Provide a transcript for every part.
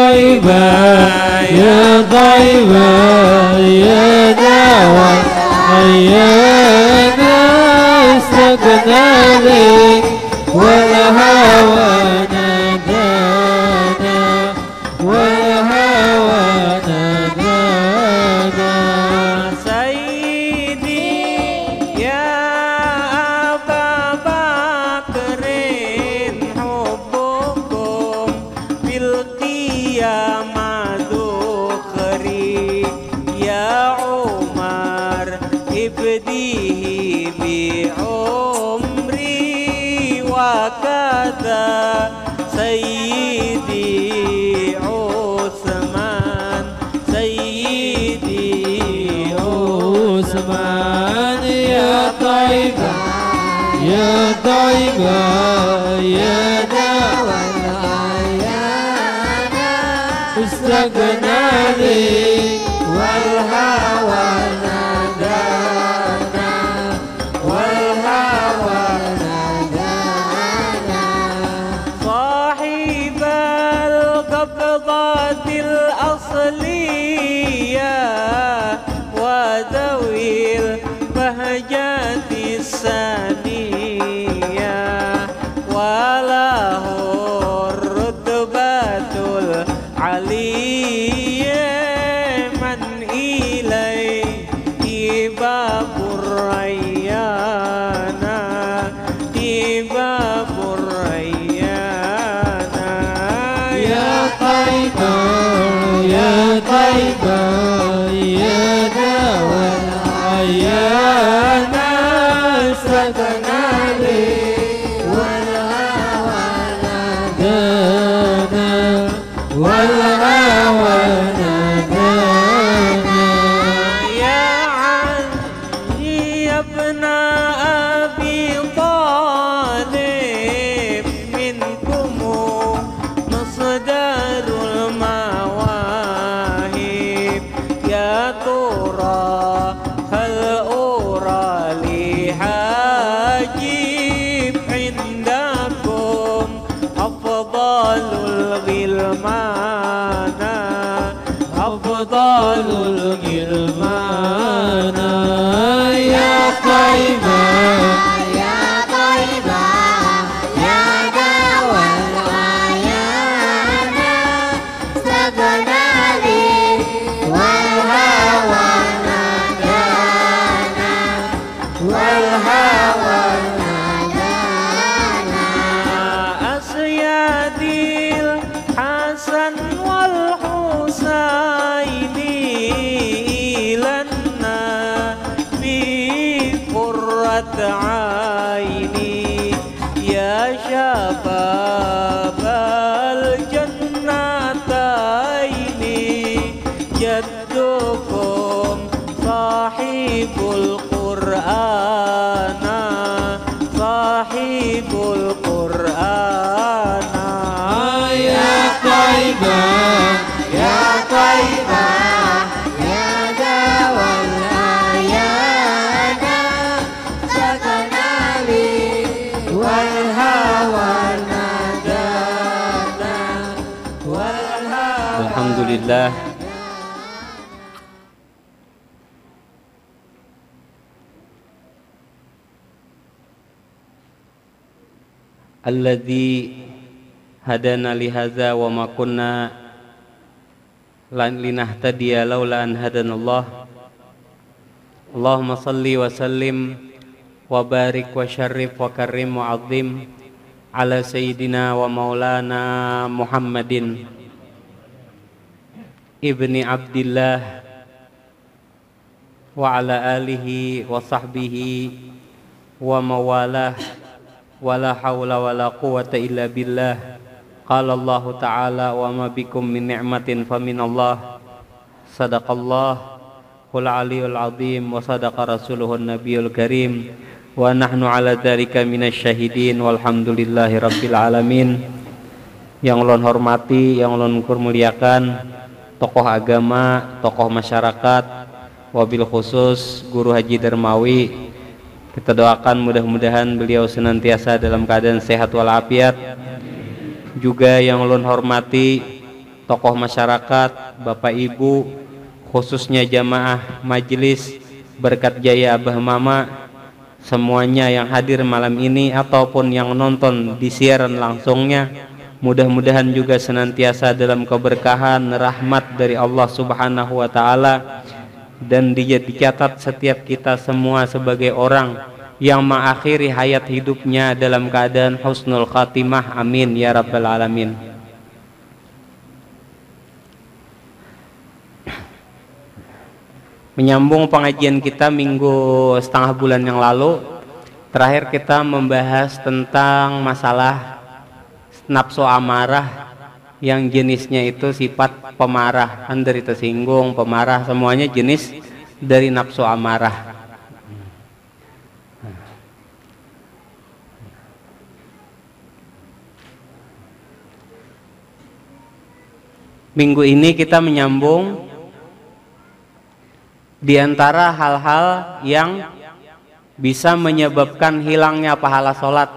طيبة يا طيبة يا دوا حيانا استغنى لك والهوى نادانا والهوى نادانا سيدي يا أبا بكر حبكم بالقيامة ذخري يا عمر ابديه بعمري وكذا سيدي عثمان سيدي عثمان يا طيبة يا طيبة يا دوا العيانا استغنى لك والهوى نادانا والهوى نادانا صاحب القبضة الأصلية وذوي البهجة الثانية وله الرتبة العلية من إليه باب الريان باب الريان يا طيبة يا طيبة يا دوا العيانا استغنى لك والهوى نادانا والهوى نادانا يا علي يا ابن أبي طالب منكم مصدر المواهب يا ترى هل أرى لي حاجب عندكم أفضل الغلمان أفضل الغلمان يا طيبة يا طيبة يا دوا العيانا استغنى لي والهوى نادانا والهوى نادانا أسيادي الحسن والحسين لنا بقرة عيني يا شباب الجنتين جدكم صاحب القرآن صاحب القرآن يا طيبة يا طيبة يا دوا العيانا استغنى لي والهوى نادانا والهوى Alhamdulillah. Alladzi hadana li hadza wa ma kunna linahtadiya laula an hadanallah. Allahumma salli wa sallim wa barik wa syarrif wa karrim wa azim ala sayyidina wa maulana Muhammadin ibni Abdillah wa ala alihi wa sahbihi wa mawalah wala hawla wala quwwata illa billah. Qala Allah ta'ala wa ma bikum min ni'matin faminallah. Sadaqallahul aliyul azim wa sadaqa rasuluhun nabiyul karim wa nahnu ala dzalika minasy syahidin walhamdulillahi rabbil alamin. Yang ulun hormati, yang ulun muliakan, tokoh agama, tokoh masyarakat, wabil khusus Guru Haji Darmawi. Kita doakan mudah-mudahan beliau senantiasa dalam keadaan sehat walafiat. Juga yang ulun hormati tokoh masyarakat, Bapak Ibu, khususnya jamaah majelis Berkat Jaya Abah Mama, semuanya yang hadir malam ini ataupun yang nonton di siaran langsungnya, mudah-mudahan juga senantiasa dalam keberkahan rahmat dari Allah Subhanahu wa taala, dan dicatat setiap kita semua sebagai orang yang mengakhiri hayat hidupnya dalam keadaan husnul khatimah. Amin ya rabbal alamin. Menyambung pengajian kita minggu setengah bulan yang lalu, terakhir kita membahas tentang masalah nafsu amarah yang jenisnya itu sifat pemarah, kan dari tersinggung, pemarah, semuanya jenis dari nafsu amarah. Minggu ini kita menyambung di antara hal-hal yang bisa menyebabkan hilangnya pahala sholat.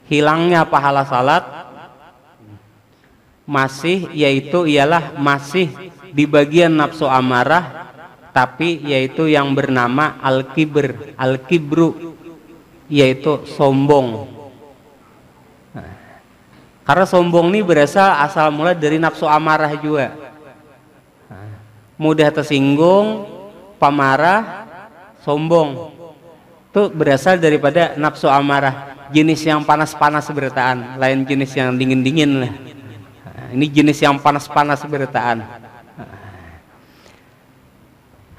Hilangnya pahala sholat ialah masih di bagian nafsu amarah, tapi yaitu yang bernama al-kibru, yaitu sombong. Karena sombong ini berasal asal mula dari nafsu amarah juga. Mudah tersinggung, pemarah, sombong. Itu berasal daripada nafsu amarah. Jenis yang panas-panas bertaan, lain jenis yang dingin-dingin lah. Ini jenis yang panas-panas bertaan.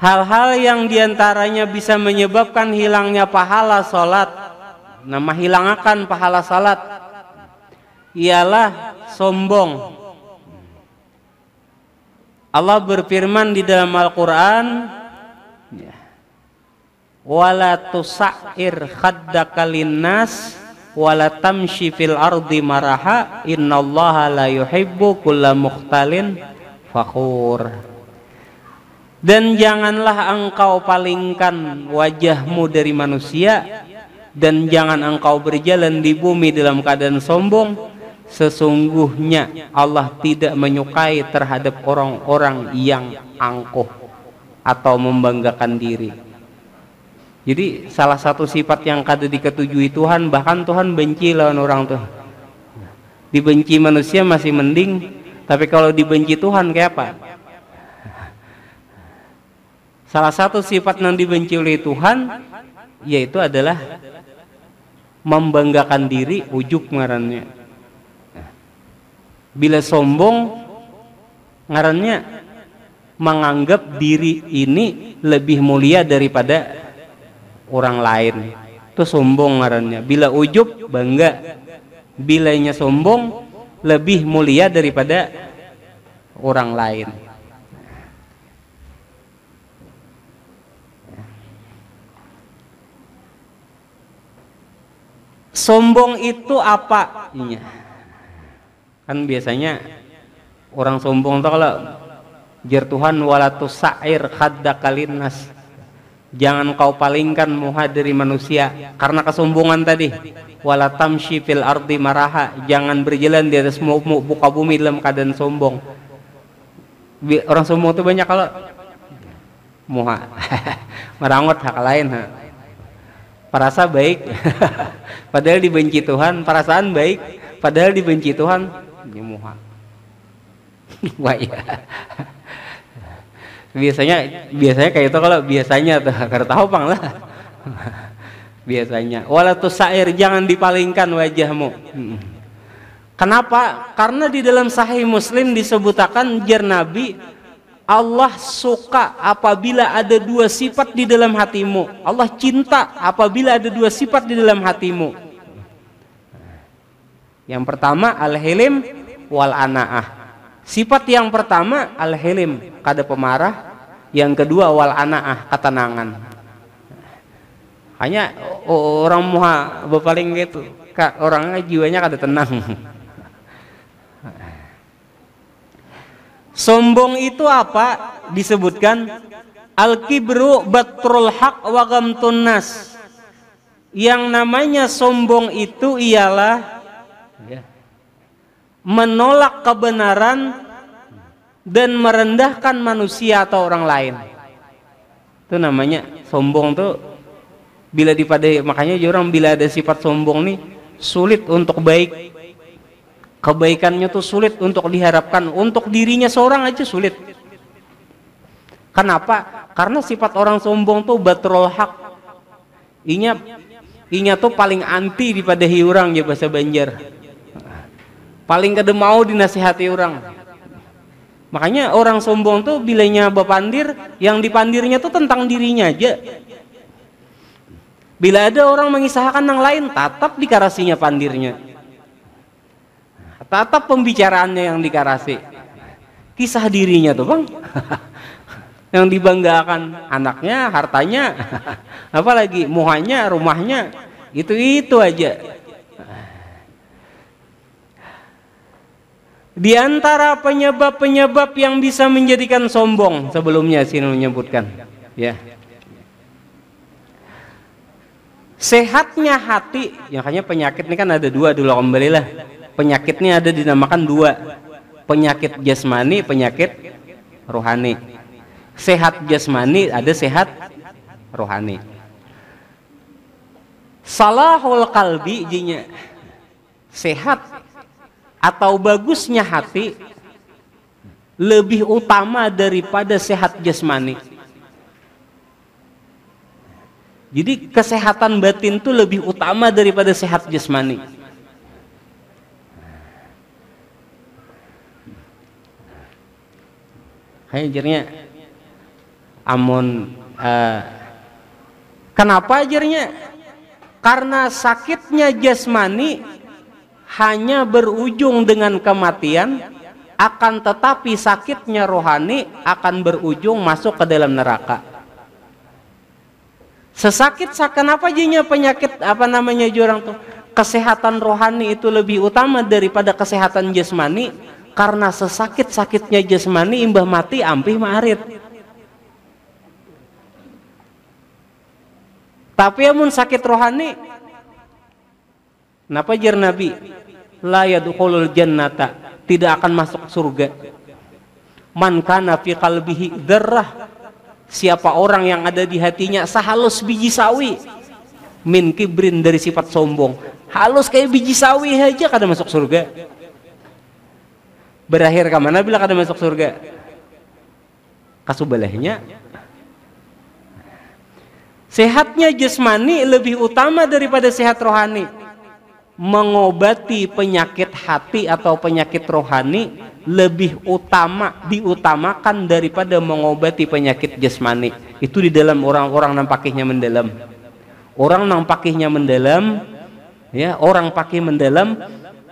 Hal-hal yang diantaranya bisa menyebabkan hilangnya pahala sholat, nama hilangakan pahala sholat, ialah sombong. Allah berfirman di dalam Al-Quran, wala tusa'ir khaddaka linnas wala tamshi fil ardi maraha innallaha la yuhibbu kulla mukhtalin fakhur. Dan janganlah engkau palingkan wajahmu dari manusia, dan jangan engkau berjalan di bumi dalam keadaan sombong. Sesungguhnya Allah tidak menyukai terhadap orang-orang yang angkuh atau membanggakan diri. Jadi salah satu sifat yang kada diketujui Tuhan, bahkan Tuhan benci lawan orang tuh. Dibenci manusia masih mending, tapi kalau dibenci Tuhan kayak apa? Salah satu sifat yang dibenci oleh Tuhan yaitu adalah membanggakan diri, ujub ngarannya. Bila sombong ngarannya menganggap diri ini lebih mulia daripada orang lain, itu sombong ngarannya. Bila ujub bangga, bilanya sombong lebih mulia daripada orang lain. Sombong itu apa? Kan biasanya orang sombong tuh kalau jar Tuhan wala tusair khaddaka linnas, jangan kau palingkan muka dari manusia karena kesombongan tadi. Wala tamshi fil ardi maraha, jangan berjalan di atas muka bumi dalam keadaan sombong. Orang sombong itu banyak kalau muha merangot hak lain, perasa baik padahal dibenci Tuhan, perasaan baik padahal dibenci Tuhan. Muha wah ya. biasanya kayak itu kalau biasanya tuh karena tahu pang lah. Biasanya wala tusair, jangan dipalingkan wajahmu. Kenapa? Karena di dalam Sahih Muslim disebutakan jar Nabi, Allah suka apabila ada dua sifat di dalam hatimu. Allah cinta apabila ada dua sifat di dalam hatimu. Yang pertama al-hilim wal anaah. Sifat yang pertama al-hilim, kada pemarah. Yang kedua wal anaah, ketenangan. Hanya orang muha berpaling gitu, orangnya jiwanya kada tenang. Sombong itu apa? Disebutkan al-kibru batrul haq wa ghamtun nas. Yang namanya sombong itu ialah menolak kebenaran dan merendahkan manusia atau orang lain. Itu namanya sombong tuh. Bila dipadai, makanya orang bila ada sifat sombong nih sulit untuk baik. Kebaikannya tuh sulit untuk diharapkan, untuk dirinya seorang aja sulit. Kenapa? Karena sifat orang sombong tuh batrul haq. Inya tuh paling anti dipadahi orang ya bahasa Banjar. Paling kada mau dinasihati orang. Makanya orang sombong tuh bilanya bapandir, yang dipandirnya tuh tentang dirinya aja. Bila ada orang mengisahkan yang lain, tatap dikarasinya pandirnya, tatap pembicaraannya yang dikarasi. Kisah dirinya tuh bang yang dibanggakan, anaknya, hartanya, apalagi muhanya, rumahnya, itu aja. Di antara penyebab-penyebab yang bisa menjadikan sombong, sebelumnya sini menyebutkan, ya, sehatnya hati. Ya, makanya penyakit ini kan ada dua dulu, kembalilah. Penyakitnya ada dinamakan dua, penyakit jasmani, penyakit rohani. Sehat jasmani, ada sehat rohani. Salahul qalbi, jinya sehat atau bagusnya hati lebih utama daripada sehat jasmani. Jadi kesehatan batin itu lebih utama daripada sehat jasmani. Ajarnya amun kenapa ajarnya? Karena sakitnya jasmani hanya berujung dengan kematian, akan tetapi sakitnya rohani akan berujung masuk ke dalam neraka. Kenapa jinya penyakit apa namanya jurang tuh? Kesehatan rohani itu lebih utama daripada kesehatan jasmani, karena sesakit-sakitnya jasmani imbah mati ampih ma'arit. Tapi amun sakit rohani, kenapa jar Nabi? La yadkhulul jannata, tidak akan masuk surga. Man kana fi qalbihi dzarrah, siapa orang yang ada di hatinya sehalus biji sawi min kibrin, dari sifat sombong, halus kayak biji sawi aja kada masuk surga. Berakhir ke mana bila kada masuk surga? Kasubalahnya. Sehatnya jasmani lebih utama daripada sehat rohani. Mengobati penyakit hati atau penyakit rohani lebih diutamakan daripada mengobati penyakit jasmani. Itu di dalam orang-orang yang pakihnya mendalam. Orang yang pakihnya mendalam, ya, orang pakih mendalam,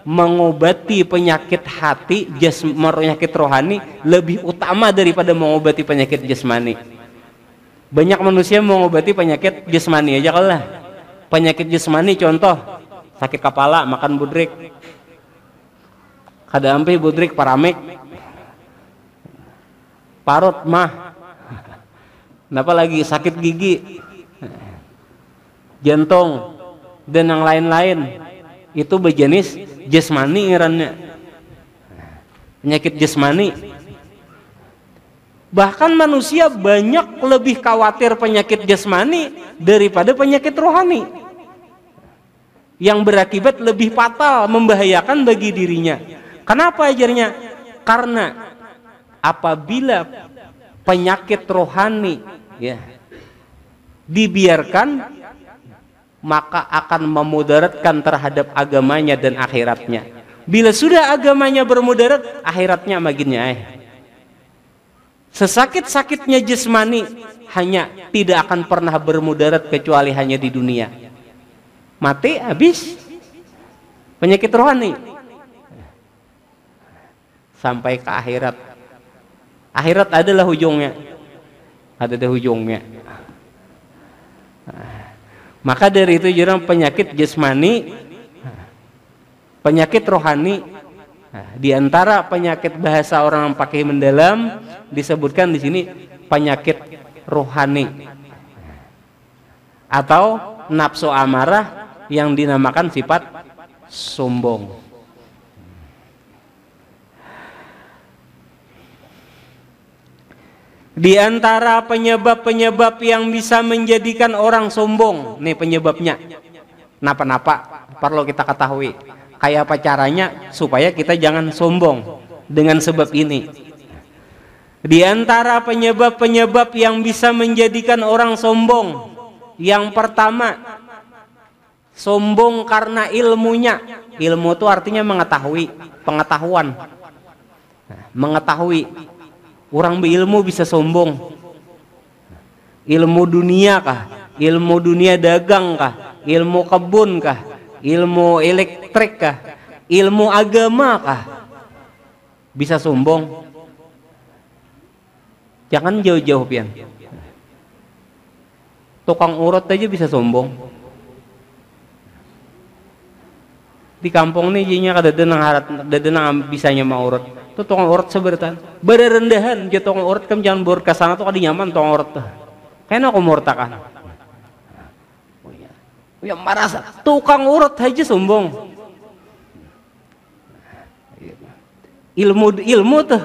mengobati penyakit hati, penyakit rohani lebih utama daripada mengobati penyakit jasmani. Banyak manusia mengobati penyakit jasmani aja kalah. Penyakit jasmani contoh, sakit kepala makan budrik, kada ampe budrik paramek, parut mah, kenapa lagi sakit gigi, jantung dan yang lain-lain, itu berjenis jasmani ngarannya, penyakit jasmani. Bahkan manusia banyak lebih khawatir penyakit jasmani daripada penyakit rohani, yang berakibat lebih fatal, membahayakan bagi dirinya. Kenapa ajarnya? Karena apabila penyakit rohani, ya, dibiarkan, maka akan memudaratkan terhadap agamanya dan akhiratnya. Bila sudah agamanya bermudarat, akhiratnya makinnya Sesakit-sakitnya jasmani hanya tidak akan pernah bermudarat kecuali hanya di dunia. Mati habis. Penyakit rohani sampai ke akhirat. Akhirat adalah ujungnya. Ada ujungnya. Maka dari itu jurang penyakit jasmani, penyakit rohani. Di antara penyakit bahasa orang yang pakai mendalam disebutkan di sini penyakit rohani atau nafsu amarah yang dinamakan sifat sombong. Di antara penyebab-penyebab yang bisa menjadikan orang sombong, nih penyebabnya. Napa-napa perlu kita ketahui. Kayak apa caranya supaya kita jangan sombong dengan sebab ini. Di antara penyebab-penyebab yang bisa menjadikan orang sombong, yang pertama, sombong karena ilmunya. Ilmu itu artinya mengetahui, pengetahuan. Mengetahui. Orang berilmu bisa sombong. Ilmu dunia kah? Ilmu dunia dagang kah? Ilmu kebun kah? Ilmu elektrik kah? Ilmu agama kah? Bisa sombong. Jangan jauh-jauh pian. Tukang urut aja bisa sombong. Di kampung nih jinya kada denang bisanya mau urut. Tuh tukang urut seberatan. Berendahan dia tukang urut kan jangan bor ke sana tuh kada nyaman tukang urut tuh. Kayaknya aku murtakan. Ya merasa tukang urut aja sombong. Ilmu tuh.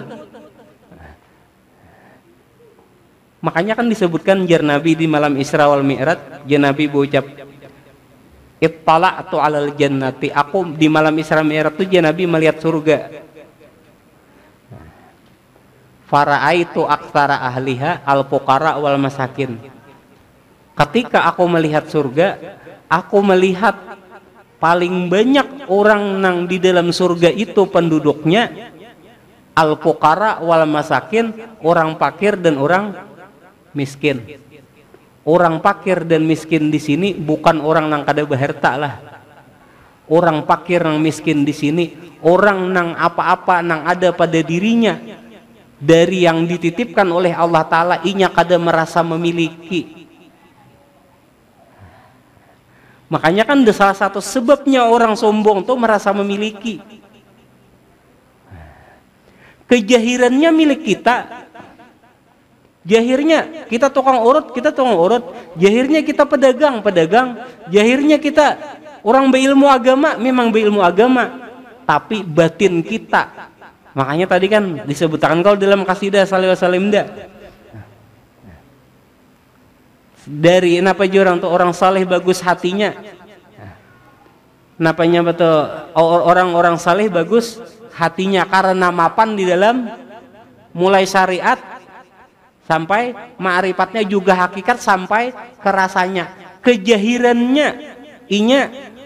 Makanya kan disebutkan jar Nabi di malam Isra wal Mi'raj, jar Nabi berucap ittala'tu 'alal jannati. Aku di malam Isra Mi'raj itu jar Nabi melihat surga. Fara'aitu aktsara ahliha al-fuqara wal masakin. Ketika aku melihat surga, aku melihat paling banyak orang nang di dalam surga itu penduduknya al-fuqara wal masakin, orang fakir dan orang miskin. Orang fakir dan miskin di sini bukan orang nang kada beharta lah. Orang fakir nang miskin di sini orang nang apa-apa nang ada pada dirinya dari yang dititipkan oleh Allah Ta'ala, inya kada merasa memiliki. Makanya kan salah satu sebabnya orang sombong tuh merasa memiliki. Kejahirannya milik kita. Jahirnya kita tukang urut, jahirnya kita pedagang. Jahirnya kita orang berilmu agama, memang berilmu agama. Tapi batin kita. Makanya tadi kan disebutkan kalau dalam kasidah Salih Wasalimda. Dari kenapa orang tuh orang saleh bagus hatinya. Napanya betul orang-orang saleh bagus hatinya karena mapan di dalam mulai syariat sampai ma'rifatnya juga hakikat sampai kerasanya. Kejahirannya inya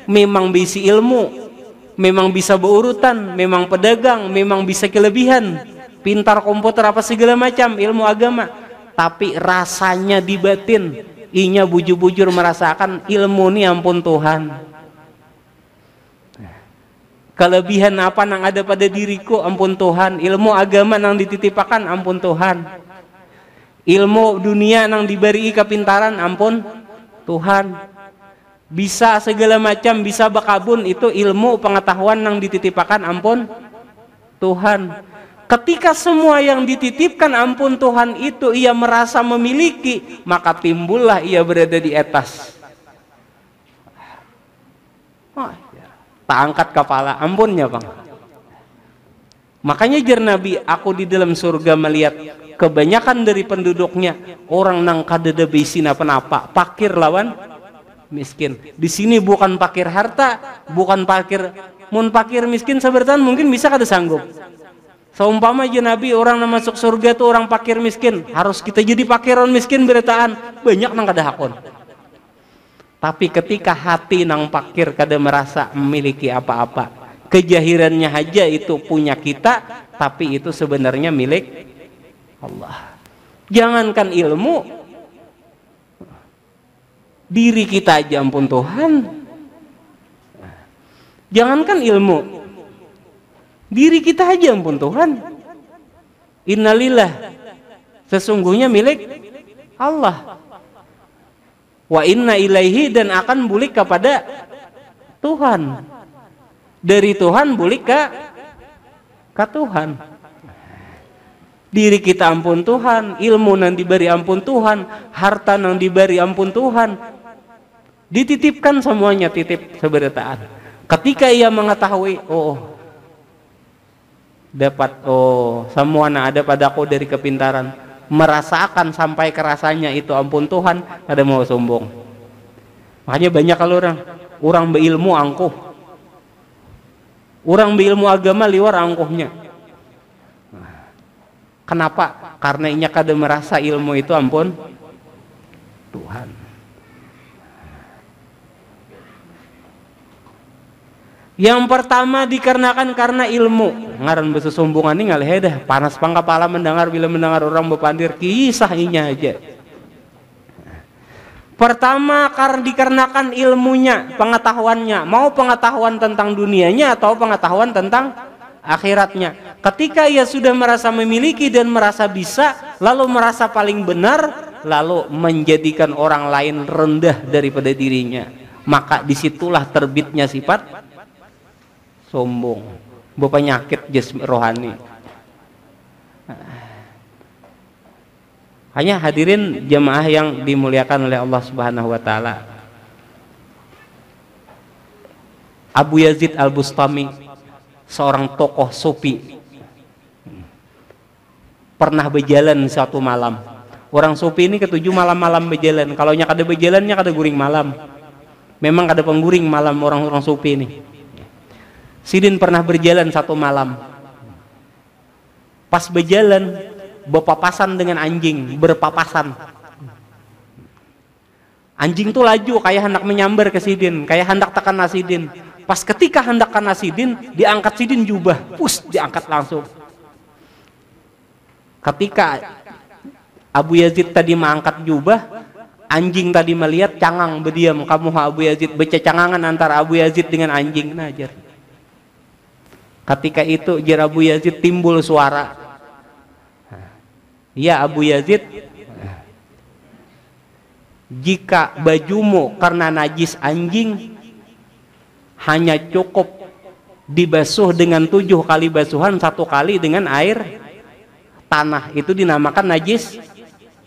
memang bisi ilmu, memang bisa berurutan, memang pedagang, memang bisa kelebihan, pintar komputer apa segala macam ilmu agama, tapi rasanya di batin inya bujur-bujur merasakan ilmu ini ampun Tuhan. Kelebihan apa nang ada pada diriku ampun Tuhan, ilmu agama nang dititipakan ampun Tuhan, ilmu dunia nang diberi kepintaran ampun Tuhan. Bisa segala macam, bisa bakabun, itu ilmu pengetahuan yang dititipkan ampun Tuhan. Ketika semua yang dititipkan ampun Tuhan itu ia merasa memiliki, maka timbullah ia berada di atas. Tak angkat kepala, ampunnya bang. Makanya jar Nabi, aku di dalam surga melihat kebanyakan dari penduduknya orang nang kadada bisi napa-napa, fakir lawan miskin. Di sini bukan fakir harta, bukan fakir, mun fakir miskin sebertan mungkin bisa kada sanggup. Seumpama aja Nabi orang yang masuk surga tuh orang fakir miskin, harus kita jadi fakiran miskin beritaan banyak nang kada hakun. Tapi ketika hati nang fakir kada merasa memiliki apa-apa, kejahirannya aja itu punya kita, tapi itu sebenarnya milik Allah. Jangankan ilmu, diri kita aja ampun Tuhan. Jangankan ilmu, diri kita aja ampun Tuhan. Innalillah, sesungguhnya milik Allah. Wa inna ilaihi, dan akan bulik kepada Tuhan. Dari Tuhan bulik ke Tuhan. Diri kita ampun Tuhan, ilmu yang diberi ampun Tuhan, harta yang diberi ampun Tuhan. Dititipkan semuanya, titip seberitaan. Ketika ia mengetahui, dapat semua yang ada padaku dari kepintaran, merasakan sampai kerasanya itu ampun Tuhan, ada mau sombong. Makanya banyak kalau orang berilmu angkuh, orang berilmu agama liwar angkuhnya. Kenapa? Karena inya kada merasa ilmu itu ampun Tuhan. Yang pertama dikarenakan karena ilmu. Ngaran bahasa sombongan ini ngalih dah panas pang kepala mendengar bila mendengar orang bepandir kisah inya aja. Pertama karena dikarenakan ilmunya, pengetahuannya, mau pengetahuan tentang dunianya atau pengetahuan tentang akhiratnya. Ketika ia sudah merasa memiliki dan merasa bisa, lalu merasa paling benar, lalu menjadikan orang lain rendah daripada dirinya, maka disitulah terbitnya sifat sombong, berpenyakit jasmani rohani. Hanya hadirin jemaah yang dimuliakan oleh Allah Subhanahu wa taala. Abu Yazid Al-Bustami, seorang tokoh sufi, pernah berjalan satu malam. Orang sufi ini ketujuh malam-malam berjalan. Kalau nya kada berjalannya kada guring malam. Memang kada pengguring malam orang-orang sufi ini. Sidin pernah berjalan satu malam. Pas berjalan berpapasan dengan anjing, berpapasan. Anjing tuh laju kayak hendak menyambar ke Sidin, kayak hendak tekan Sidin. Pas ketika hendak kena Sidin, diangkat Sidin jubah, diangkat langsung. Ketika Abu Yazid tadi mengangkat jubah, anjing tadi melihat cangang berdiam. Kamu Abu Yazid, bercecangangan antara Abu Yazid dengan anjing. Najar. Ketika itu jar Abu Yazid timbul suara, ya Abu Yazid, jika bajumu karena najis anjing hanya cukup dibasuh dengan 7 kali basuhan, 1 kali dengan air tanah, itu dinamakan najis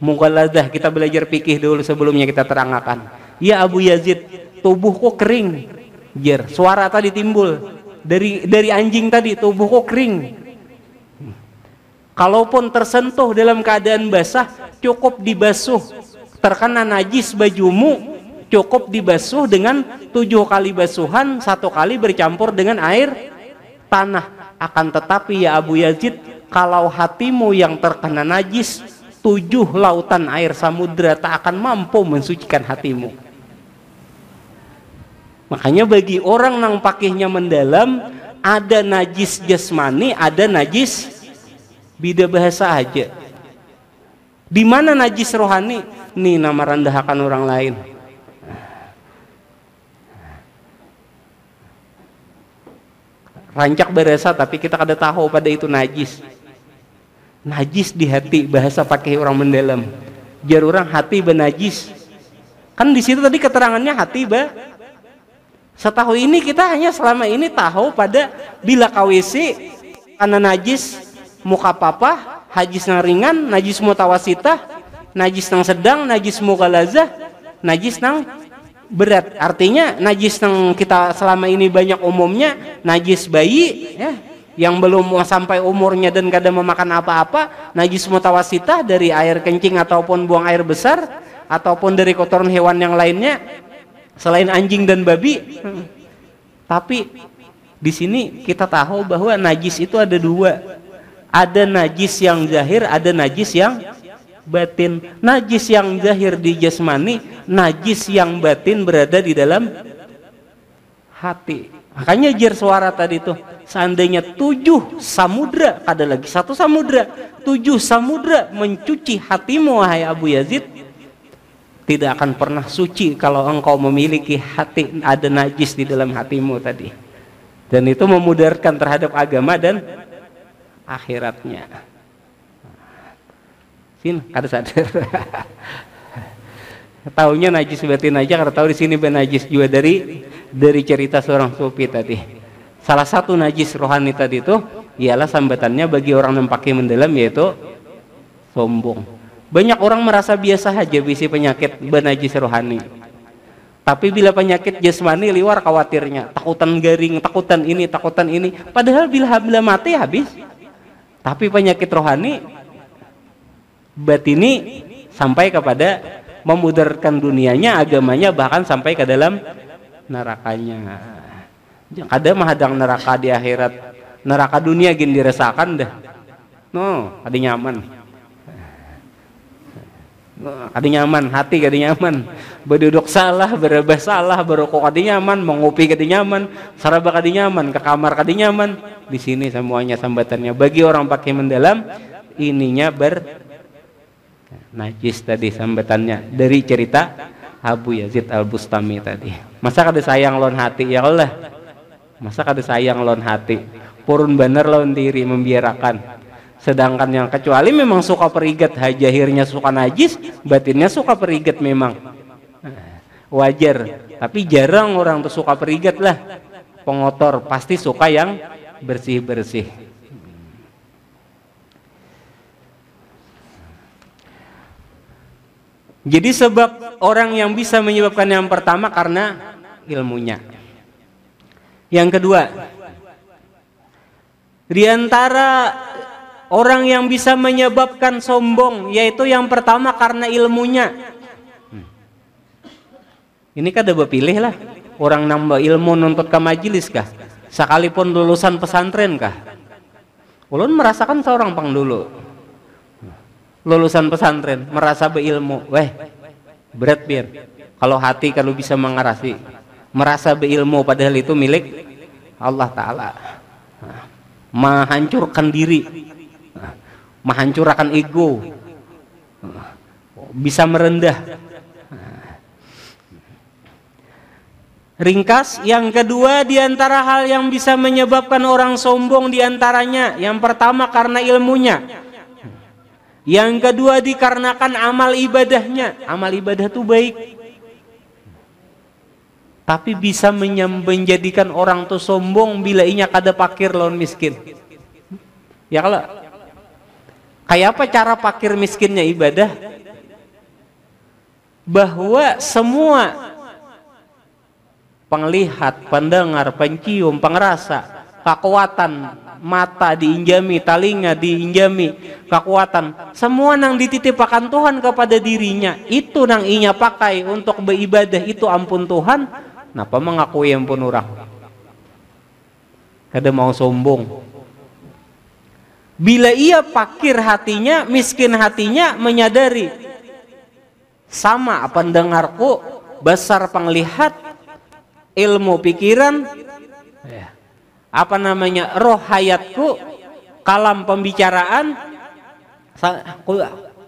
mughalladah. Kita belajar fikih dulu sebelumnya kita terangkan. Ya Abu Yazid, tubuhku kering. Jar, suara tadi timbul dari anjing tadi, tubuhku kering. Kalaupun tersentuh dalam keadaan basah, cukup dibasuh. Terkena najis bajumu, cukup dibasuh dengan 7 kali basuhan, 1 kali bercampur dengan air tanah. Akan tetapi ya Abu Yazid, kalau hatimu yang terkena najis, 7 lautan air samudra tak akan mampu mensucikan hatimu. Makanya bagi orang yang pakainya mendalam, ada najis jasmani, ada najis bida bahasa aja. Di mana najis rohani? Nih nama rendahkan orang lain. Rancak berasa tapi kita kada tahu pada itu najis. Najis di hati, bahasa pakai orang mendalam. Jar orang hati benajis. Kan di situ tadi keterangannya hati Setahu ini kita hanya selama ini tahu pada bila KWC karena najis muka papa, najis nang ringan, najis mutawasitah, najis nang sedang, najis mughalazah, najis nang berat. Artinya najis nang kita selama ini banyak umumnya najis bayi ya, yang belum sampai umurnya dan kada memakan apa-apa, najis mutawasitah dari air kencing ataupun buang air besar ataupun dari kotoran hewan yang lainnya selain anjing dan babi. Tapi di sini kita tahu bahwa najis itu ada 2. Ada najis yang zahir, ada najis yang batin. Najis yang zahir di jasmani, najis yang batin berada di dalam hati. Makanya jar suara tadi itu, seandainya 7 samudra, ada lagi 1 samudra, 7 samudra mencuci hatimu wahai Abu Yazid, tidak akan pernah suci kalau engkau memiliki hati ada najis di dalam hatimu tadi. Dan itu memudaratkan terhadap agama dan akhiratnya. Sin, kada sadar. Taunya najis batin aja, kada tahu di sini benajis juga dari cerita seorang sufi tadi. Salah satu najis rohani tadi itu ialah sambatannya bagi orang yang pakai mendalam, yaitu sombong. Banyak orang merasa biasa aja bisi penyakit benajis rohani. Tapi bila penyakit jasmani liwar khawatirnya, takutan garing, takutan ini. Padahal bila mati habis. Tapi penyakit rohani batini sampai kepada memudarkan dunianya, agamanya, bahkan sampai ke dalam nerakanya. Ada mahadang neraka di akhirat, neraka dunia gini dirasakan dah. No, ada nyaman. Ada nyaman, hati kada nyaman, berduduk salah, berubah salah, berokok kada nyaman, mengopi kada nyaman, saraba kada nyaman, ke kamar kada nyaman. Di sini semuanya sambatannya. Bagi orang pakai mendalam, ininya najis tadi sambatannya dari cerita Abu Yazid Al-Bustami tadi. Masa kada sayang lawan hati ya Allah? Masa kada sayang lawan hati? Purun bener lawan diri membiarkan. Sedangkan yang kecuali memang suka perigat, hajahirnya suka najis, batinnya suka perigat memang wajar. Tapi jarang orang tuh suka perigat lah. Pengotor pasti suka yang bersih-bersih. Jadi sebab orang yang bisa menyebabkan yang pertama karena ilmunya. Yang kedua, di antara orang yang bisa menyebabkan sombong, yaitu yang pertama karena ilmunya. Ini kan ada berpilih lah. Orang nambah ilmu nuntut ke majelis kah? Sekalipun lulusan pesantren kah? Ulun merasakan seorang pang dulu lulusan pesantren merasa berilmu, berat biar. Kalau hati kalau bisa mengarasi, merasa berilmu padahal itu milik Allah Ta'ala. Menghancurkan diri, menghancurkan ego, bisa merendah. Ringkas, yang kedua di antara hal yang bisa menyebabkan orang sombong di antaranya, yang pertama karena ilmunya. Yang kedua dikarenakan amal ibadahnya. Amal ibadah itu baik, tapi bisa menjadikan orang tuh sombong bila inya kada pakir lawan miskin. Ya kalau kayak apa cara pakir miskinnya ibadah? Bahwa semua penglihat, pendengar, pencium, pengerasa, kekuatan mata diinjami, telinga diinjami, kekuatan semua nang dititipkan Tuhan kepada dirinya, itu nang inya pakai untuk beribadah, itu ampun Tuhan. Napa mengakui ampun orang? Kada mau sombong. Bila ia pakir hatinya, miskin hatinya, menyadari sama pendengarku, besar penglihat, ilmu pikiran, roh hayatku, kalam pembicaraan,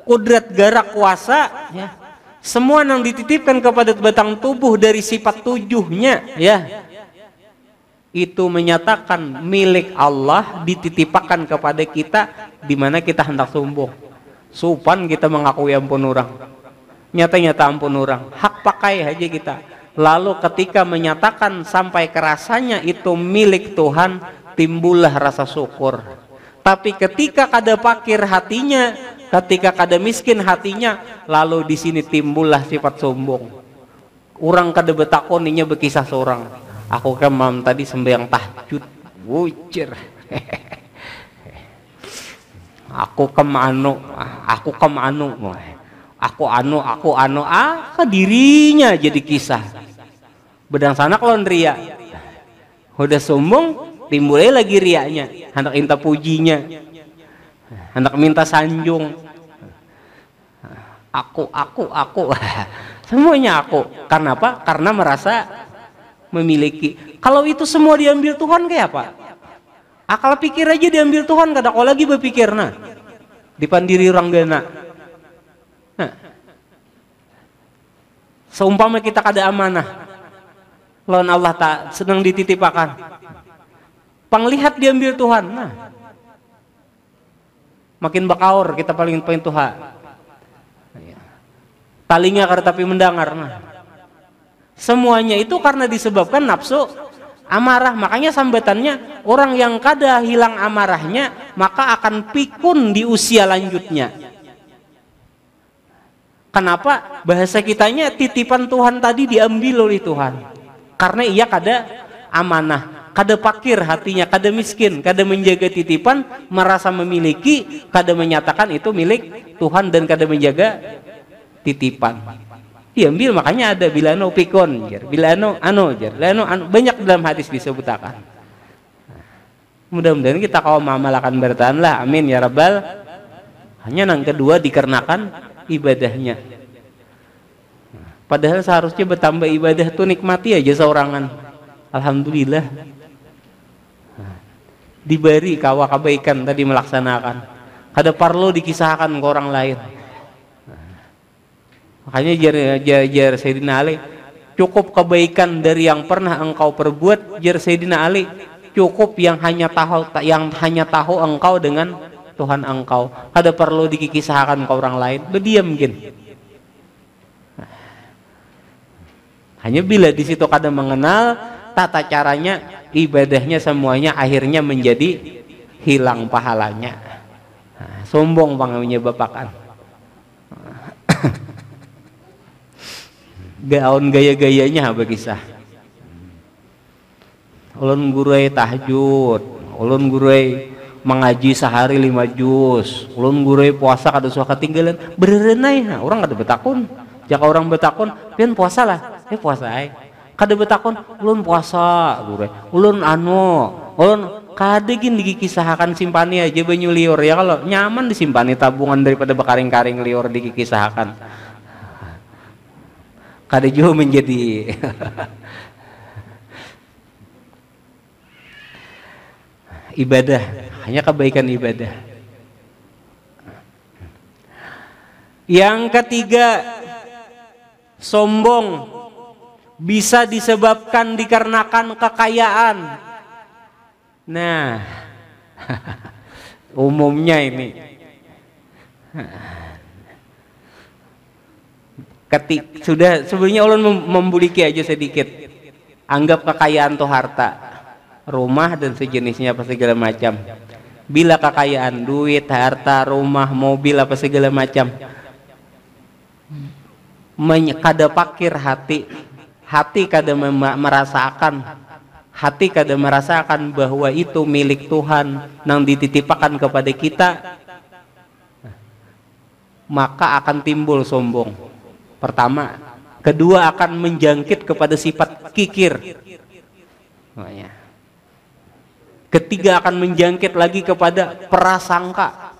kudrat garak kuasa, ya, semua yang dititipkan kepada batang tubuh dari sifat tujuhnya, ya, itu menyatakan milik Allah, dititipkan kepada kita, di mana kita hendak sombong. Supan kita mengakui ampun orang, nyata-nyata ampun orang, hak pakai aja kita. Lalu ketika menyatakan sampai kerasanya itu milik Tuhan, timbullah rasa syukur. Tapi ketika kada pakir hatinya, ketika kada miskin hatinya, lalu di sini timbullah sifat sombong. Orang kada betakoninya berkisah seorang. Aku kan malam tadi sembahyang tahajud, wucir. Aku kemanu, dirinya jadi kisah. Bedang sana kalau ria, udah sombong, timbulnya lagi riaknya, hendak minta pujinya, hendak minta sanjung. Aku, semuanya aku. Karena apa? Karena merasa memiliki. Kalau itu semua diambil Tuhan kayak apa? Akal pikir aja diambil Tuhan, kada kau lagi berpikir nah, dipandiri orang gana. Nah, seumpama kita kada amanah, lawan Allah tak senang dititipakan, penglihat diambil Tuhan, nah makin bakaur kita paling Tuhan. Talinga kada tapi mendengar, nah semuanya itu karena disebabkan nafsu amarah. Makanya sambatannya orang yang kada hilang amarahnya maka akan pikun di usia lanjutnya. Kenapa? Bahasa kitanya titipan Tuhan tadi diambil oleh Tuhan karena ia kada amanah. kada pakir hatinya, kada miskin, kada menjaga titipan, merasa memiliki, kada menyatakan itu milik Tuhan dan kada menjaga titipan. Diambil, makanya ada bilano pikon, bilano banyak dalam hadis disebutkan. Mudah-mudahan kita kaum amalkan bertahan lah, amin ya rabbal. Hanya yang kedua dikarenakan ibadahnya. Padahal seharusnya bertambah ibadah tuh nikmati aja seorangan. Alhamdulillah. Diberi kawa kebaikan tadi melaksanakan. Kada perlu dikisahkan ke orang lain. Makanya jar Sayyidina Ali, cukup kebaikan dari yang pernah engkau perbuat, jar Sayyidina Ali, cukup yang hanya tahu engkau dengan Tuhan engkau. Kada perlu dikisahkan ke orang lain. Berdiam mungkin. Hanya bila di situ kada mengenal tata caranya, ibadahnya semuanya akhirnya menjadi hilang pahalanya. Sombong pangamnya bapakan. Gaun gaya-gayanya apa kisah? Ulun gurui tahajud, ulun gurui mengaji sehari 5 juz, ulun gurui puasa kada suka ketinggalan. Berenai, orang kada betakun. Jika orang betakun, pian puasa lah. Puasa ay. Kada betakun, ulun puasa, gurui. Ulun ulun kada gin dikisahkan simpani aja banyu liur ya, kalau nyaman disimpani tabungan daripada bekaring-karing liur dikisahkan. Kada juga menjadi ibadah, hanya kebaikan ibadah. Yang ketiga, sombong bisa disebabkan dikarenakan kekayaan. Nah, umumnya ini sudah sebenarnya ulun membuliki aja sedikit. Anggap kekayaan tuh harta, rumah dan sejenisnya apa segala macam. Bila kekayaan, duit, harta, rumah, mobil apa segala macam, kada pakir hati kada merasakan bahwa itu milik Tuhan nang dititipakan kepada kita, maka akan timbul sombong. Pertama, kedua akan menjangkit kepada sifat kikir. Ketiga akan menjangkit lagi kepada prasangka,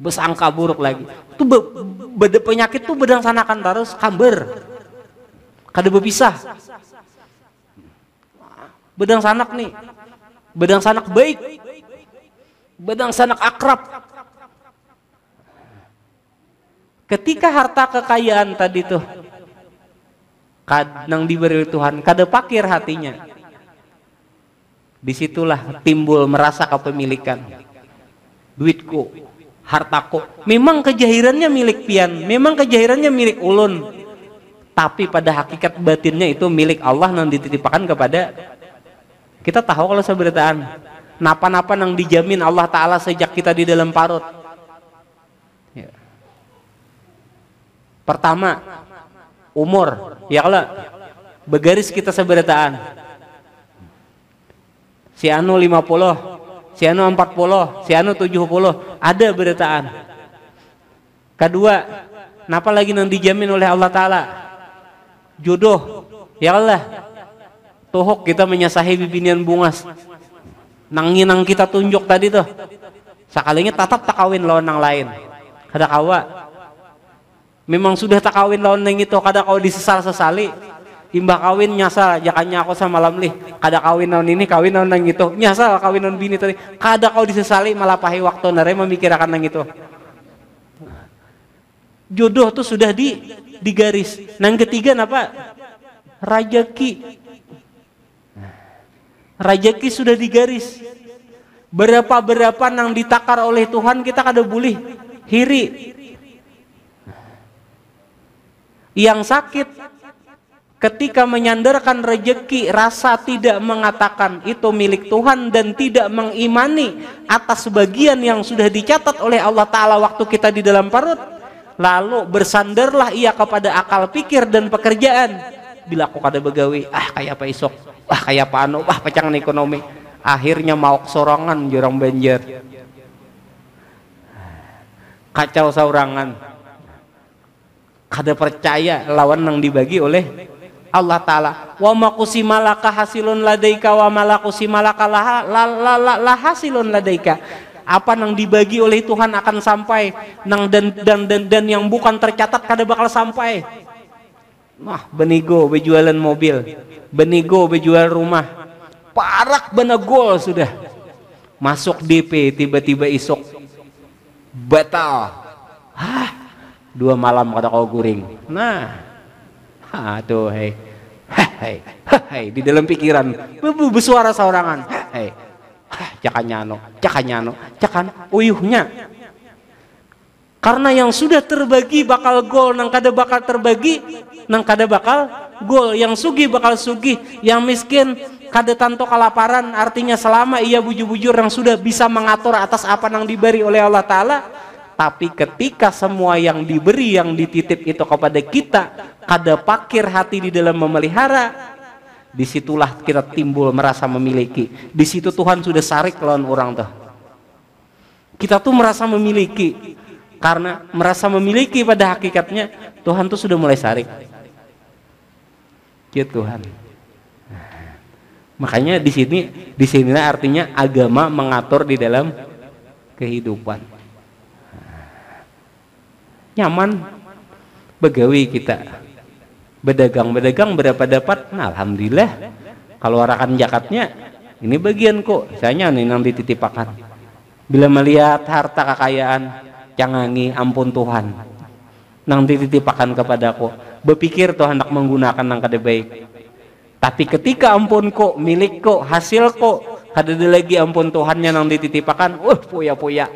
bersangka buruk lagi. Itu penyakit tuh bedang sanakan terus kamber, kada berpisah. Bedang sanak nih, bedang sanak baik, bedang sanak akrab. Ketika harta kekayaan tadi tuh kadang diberi Tuhan, kada pakir hatinya, disitulah timbul merasa kepemilikan. Duitku, hartaku, memang kejahirannya milik pian, memang kejahirannya milik ulun, tapi pada hakikat batinnya itu milik Allah yang dititipkan kepada kita. Tahu kalau seberataan napa-napa yang dijamin Allah Ta'ala sejak kita di dalam parut. Pertama, umur, ya kalau begaris kita seberataan, si anu 50, si anu 40, si anu 70, ada berataan. Kedua, napa lagi yang dijamin oleh Allah Ta'ala? Jodoh, ya Allah, tuhuk kita menyasahi bibinian bungas, nang kita tunjuk tadi tuh, sekalinya tatap tak kawin lawan nang lain, kada kawa. Memang sudah tak kawin lawan nang itu, kada kau disesal-sesali. Imbah kawin nyasa jakannya aku sama lamlih, kada kawin lawan ini, kawin lawan nang itu, nyasa kawin lawan bini tadi, kada kau disesali malah pahi waktu nare memikirkan nang itu. Jodoh tuh sudah digaris. Nang ketiga napa? Rajaki. Rajaki sudah digaris. Berapa nang ditakar oleh Tuhan kita kada boleh hiri. Yang sakit ketika menyandarkan rejeki, rasa tidak mengatakan itu milik Tuhan dan tidak mengimani atas bagian yang sudah dicatat oleh Allah Ta'ala waktu kita di dalam parut, lalu bersandarlah ia kepada akal pikir dan pekerjaan. Bila aku kada begawi, kayak apa isok, wah kayak panu, wah pecangan ekonomi, akhirnya mau sorangan jurang Banjar, kacau saurangan, kada percaya lawan yang dibagi oleh Allah Ta'ala. Wa maqusimalaka hasilun ladaika wa malakusimalaka la hasilun ladaika. Apa yang dibagi oleh Tuhan akan sampai, nang dan yang bukan tercatat kada bakal sampai. Nah, benigo bejualan mobil, benigo bejual rumah, parak benegol sudah masuk DP, tiba-tiba isok batal. 2 malam kada kau guring. Nah, tuh hei di dalam pikiran bersuara saurangan, hei cakan uyuhnya. Karena yang sudah terbagi bakal gol, nang kada bakal terbagi nang kada bakal gol. Yang sugih bakal sugih, yang miskin kada tanto kelaparan. Artinya selama ia bujur-bujur yang sudah bisa mengatur atas apa yang diberi oleh Allah Ta'ala. Tapi ketika semua yang diberi, yang dititip itu kepada kita, kada pakir hati di dalam memelihara, disitulah kita timbul merasa memiliki. Di situ Tuhan sudah sarik lawan orang tuh. Kita tuh merasa memiliki, karena merasa memiliki pada hakikatnya Tuhan tuh sudah mulai sarik. Ya Tuhan. Makanya di sinilah artinya agama mengatur di dalam kehidupan. Nyaman begawi kita, berdagang berapa dapat, nah alhamdulillah. Kalau arakan zakatnya ini bagian kok saya nih nang dititipakan. Bila melihat harta kekayaan cangangi, ampun Tuhan nang dititipakan kepadaku, berpikir Tuhan hendak menggunakan nang kada baik. Tapi ketika ampun kok, milik kok, hasil kok, kada ada lagi ampun Tuhannya nang dititipakan, poya-poya.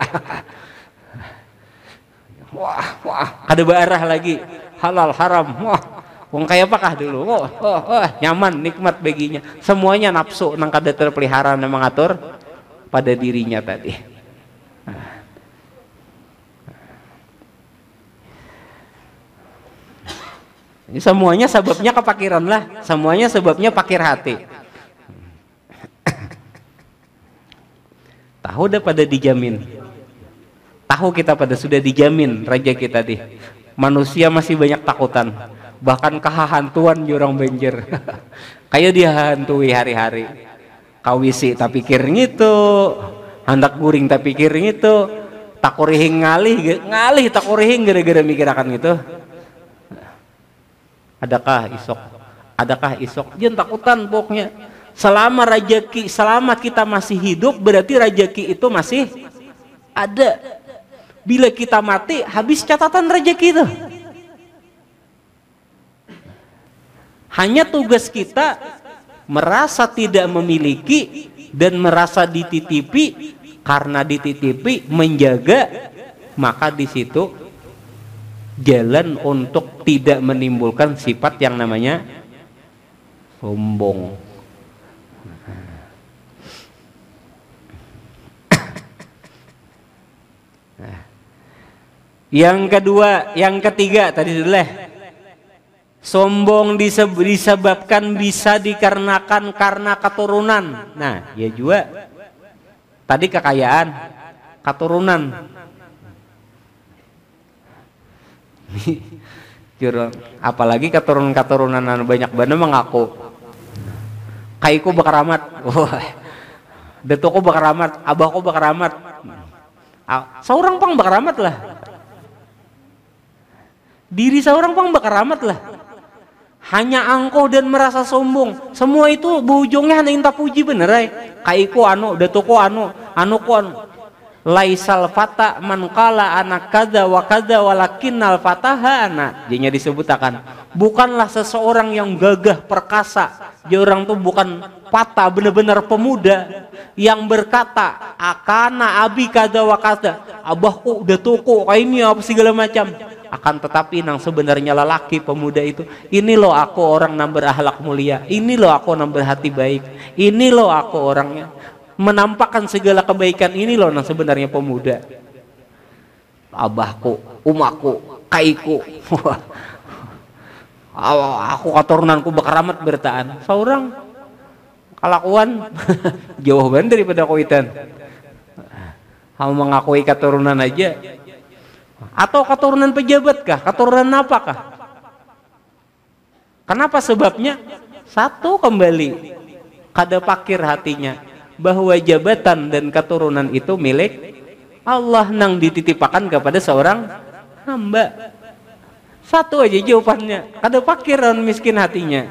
Wah, kada barah lagi, halal haram, wah, wong kaya apakah dulu, nyaman, nikmat baginya, semuanya nafsu, nang kada terpelihara dan mengatur pada dirinya tadi. Ini semuanya sebabnya kepakiran lah, semuanya sebabnya pakir hati. Tahu dah pada dijamin. Tahu kita pada sudah dijamin raja kita di. Manusia masih banyak takutan, bahkan kehantuan jurang Banjar. Kayak dia hantui hari-hari. Kawisi tak pikir gitu, hendak guring tak pikir gitu, takurihing ngalih takurihing gara-gara mikir akan gitu. Adakah isok? Jangan takutan pokoknya. Selama rajaki, selama kita masih hidup, berarti rajaki itu masih ada. Bila kita mati, habis catatan rejeki itu. Hanya tugas kita merasa tidak memiliki dan merasa dititipi, karena dititipi menjaga, maka di situ jalan untuk tidak menimbulkan sifat yang namanya sombong. Yang kedua, yang ketiga tadi sudah. Sombong disebabkan bisa dikarenakan karena keturunan. Nah, ya juga. Tadi kekayaan, keturunan. Apalagi keturunan banyak banget mengaku. Kaiku bakaramat. Detuku bakaramat, abahku bakaramat. Seorang pang bakaramat lah. Diri seorang pang bakaramat lah. Hanya angkuh dan merasa sombong. Semua itu berujungnya hanya inta puji bener ay. Kaiku anu, datuku anu, anuku anu. Laisal fata man qala anak kada wa kada walakinnal fataha anak. Jadinya disebutakan, bukanlah seseorang yang gagah perkasa. Dia orang tuh bukan fata, benar-benar pemuda yang berkata akana abi kada wa kada. Abahku, datuku, ini apa segala macam. Akan tetapi nang sebenarnya lelaki pemuda itu, ini loh aku orang yang berakhlak mulia, ini loh aku yang berhati baik, ini loh aku orangnya menampakkan segala kebaikan, ini loh nang sebenarnya pemuda. Abahku, umaku, kaiku, aku keturunanku bakaramat bertaan. Seorang kelakuan jauh banget daripada kuitan. Kamu mengakui keturunan aja, atau keturunan pejabat kah? Keturunan apa kah? Kenapa sebabnya? Satu, kembali kada pakir hatinya bahwa jabatan dan keturunan itu milik Allah nang dititipakan kepada seorang hamba. Satu aja jawabannya, kada pakir dan miskin hatinya.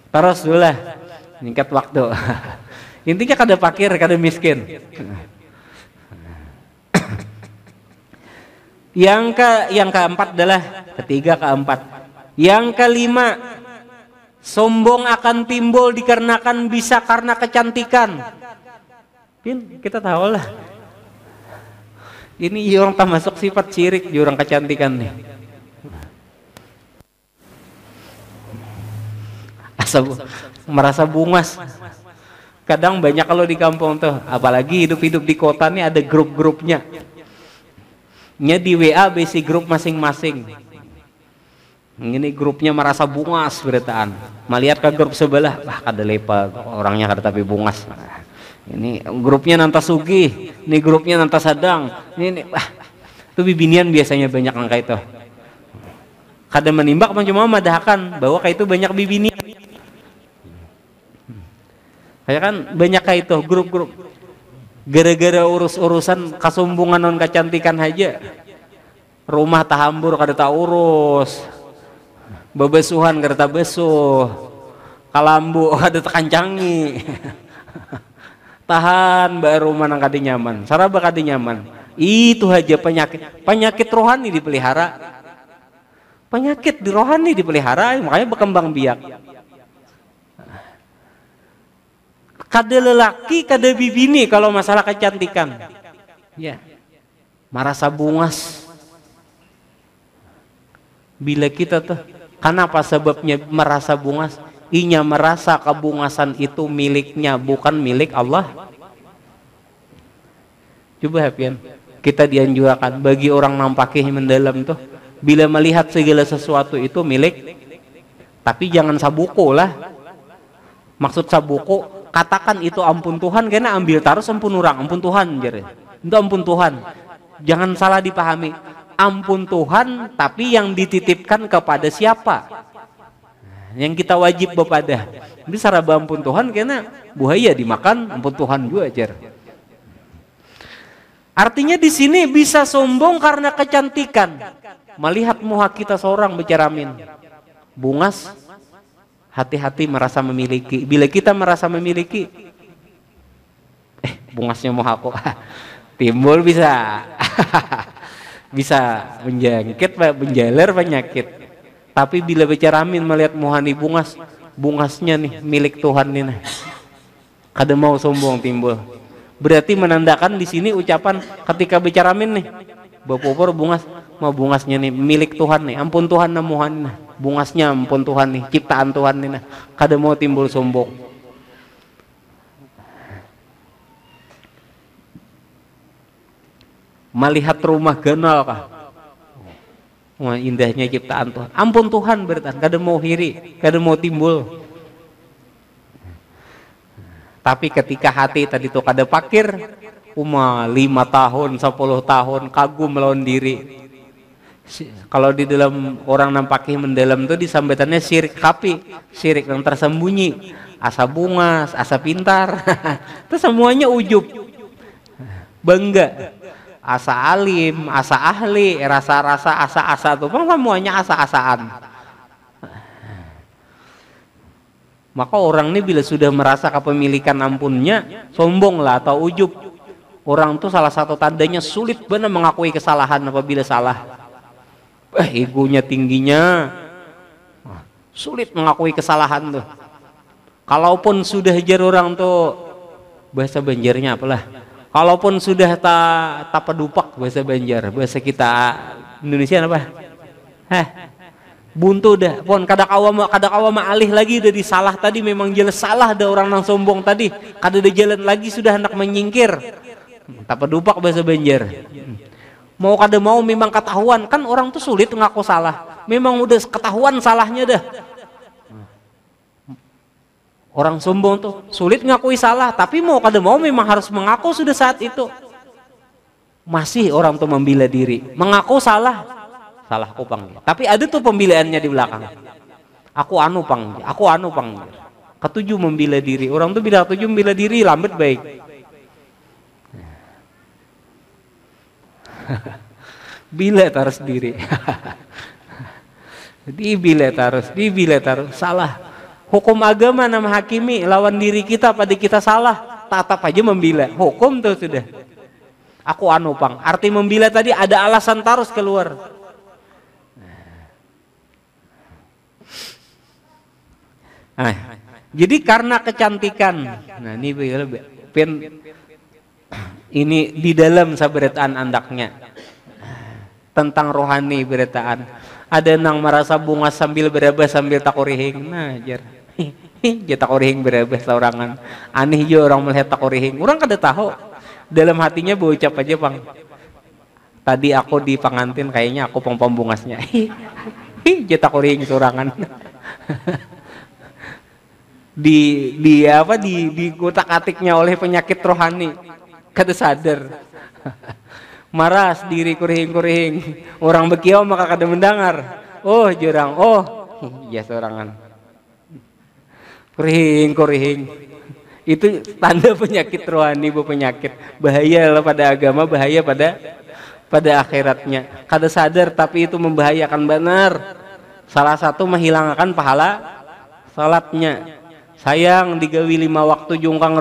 Terus dulu lah, ningkat waktu. Intinya kada pakir, kada miskin. Yang keempat adalah keempat. Yang kelima, sombong akan timbul dikarenakan bisa karena kecantikan. Kita tahu lah. Ini orang tak masuk sifat syirik di orang kecantikan nih. Merasa bungas. Kadang banyak kalau di kampung tuh, apalagi hidup-hidup di kota nih ada grup-grupnya. Nya di WA basic grup masing-masing. Ini grupnya merasa bungas beritaan. Melihat ke grup sebelah, wah kada lepa orangnya kada tapi bungas. Ini grupnya nanta sugih, ini grupnya nanta sadang. Ini wah, itu bibinian biasanya banyak angka itu. Kada menimbak cuma madahkan bahwa kayak itu banyak bibinian. Kayak kan banyak kayak itu grup-grup. Gara-gara urus-urusan kesombongan non kecantikan aja, rumah tahambur kada tak urus, bebesuhan kada tak besuh, kalambu kada tak kancangi, tahan baru rumah nang kada nyaman, saraba kada nyaman. Itu aja penyakit rohani dipelihara, penyakit di rohani dipelihara, makanya berkembang biak. Kada lelaki, kada bibini kalau masalah kecantikan. Ya. Merasa bungas. Bila kita tuh, kenapa sebabnya merasa bungas? Inya merasa kebungasan itu miliknya, bukan milik Allah. Coba Hapian, kita dianjurkan bagi orang nampakih mendalam tuh, bila melihat segala sesuatu itu milik, tapi jangan sabuko lah. Maksud sabuko, katakan itu ampun Tuhan, karena ambil taruh ampun orang, ampun Tuhan jare. Itu ampun Tuhan. Jangan salah dipahami. Ampun Tuhan, tapi yang dititipkan kepada siapa? Yang kita wajib bepada. Jadi saraba ampun Tuhan karena buaya dimakan, ampun Tuhan juga jare. Artinya di sini bisa sombong karena kecantikan. Melihat muka kita seorang berceramin, bungas, hati-hati merasa memiliki. Bila kita merasa memiliki, bungasnya mau aku timbul bisa bisa menjangkit, menjalar penyakit. Tapi bila berceramin melihat muhani bungas, bungasnya nih milik Tuhan nih, kada mau sombong timbul. Berarti menandakan di sini ucapan ketika berceramin nih, bapopor bungas, mau bungasnya nih milik Tuhan nih, ampun Tuhan namuhan nih. Bungasnya ampun Tuhan nih, ciptaan Tuhan nih, nah. Kada mau timbul sombong. Melihat rumah ganal kah? Wah, indahnya ciptaan Tuhan. Ampun Tuhan berarti kada mau hiri, kada mau timbul. Tapi ketika hati tadi tuh kada pakir, 5 tahun, 10 tahun kagum melawan diri. Kalau di dalam orang nampaknya mendalam tuh disambatannya syirik kapi, syirik yang tersembunyi, asa bungas, asa pintar, itu semuanya ujub, bangga, asa alim, asa ahli, rasa-rasa, asa-asa tuh, semuanya asa-asaan. Maka orang ini bila sudah merasa kepemilikan ampunnya, sombong lah atau ujub. Orang tuh salah satu tandanya sulit benar mengakui kesalahan apabila salah. Egonya tingginya, sulit mengakui kesalahan tuh. Kalaupun sudah jar orang tuh, bahasa Banjarnya apalah, kalaupun sudah tak pedupak bahasa Banjar, bahasa kita Indonesia apa? Buntu dah, pon kada kawama alih lagi udah disalah tadi, memang jelas salah dah orang nang sombong tadi, kada ada jalan lagi sudah hendak menyingkir. Tak pedupak bahasa Banjar. Mau kada mau memang ketahuan, kan orang tuh sulit ngaku salah. Memang udah ketahuan salahnya dah. Orang sombong tuh sulit ngakui salah, tapi mau kada mau memang harus mengaku sudah saat itu. Masih orang tuh membela diri, mengaku salah aku pang. Tapi ada tuh pembelaannya di belakang. Aku anu pang. Ketujuh membela diri. Orang tuh bila ketujuh membela diri lambat baik. Bila terus diri. Dibila terus salah. Hukum agama nama hakimi lawan diri kita pada kita salah, tetap aja membela. Hukum tuh sudah. Aku anu pang. Arti membela tadi ada alasan terus keluar. Jadi karena kecantikan. Nah, ini di dalam sabretaan andaknya tentang rohani beretaan. Ada nang merasa bunga sambil berabah sambil takorihing. Nah, jar. Takorihing berabah saurangan. Aneh jo orang melihat takorihing. Orang kada tahu. Dalam hatinya berucap aja, Bang. Tadi aku di pengantin kayaknya aku pembungasnya. Takorihing saurangan. di kutak-atiknya oleh penyakit rohani. Kada sadar. Marah sendiri kurihing. Orang bekiau maka kada mendengar. Oh jurang, ya sorangan. Kurihing. Itu tanda penyakit rohani, penyakit. Bahaya lah pada agama, bahaya pada akhiratnya. Kada sadar tapi itu membahayakan benar. Salah satu menghilangkan pahala salatnya. Sayang digawi 5 waktu jungkang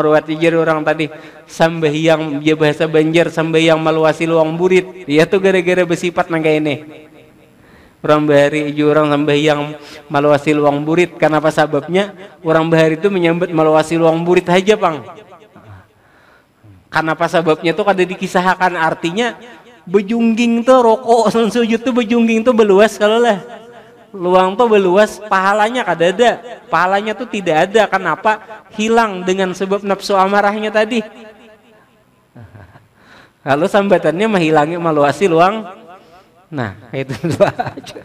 ruat ijar orang tadi sambayang dia bahasa Banjar sambayang meluasi luang burit. Dia tuh gara-gara bersifat nang kayak ini. Orang bahari ijo orang sambayang meluasi luang burit. Kenapa sababnya? Orang bahari itu menyambut meluasi luang burit aja, Bang. Kenapa sababnya tuh kada dikisahkan, artinya bejungging tuh rokok sujud tuh bejungging tuh beluas kalau lah. Luang tuh beluas, pahalanya kada ada. Pahalanya tuh tidak ada. Kenapa? Hilang dengan sebab nafsu amarahnya tadi. Lalu sambatannya menghilangi meluasi luang. Nah, itu aja.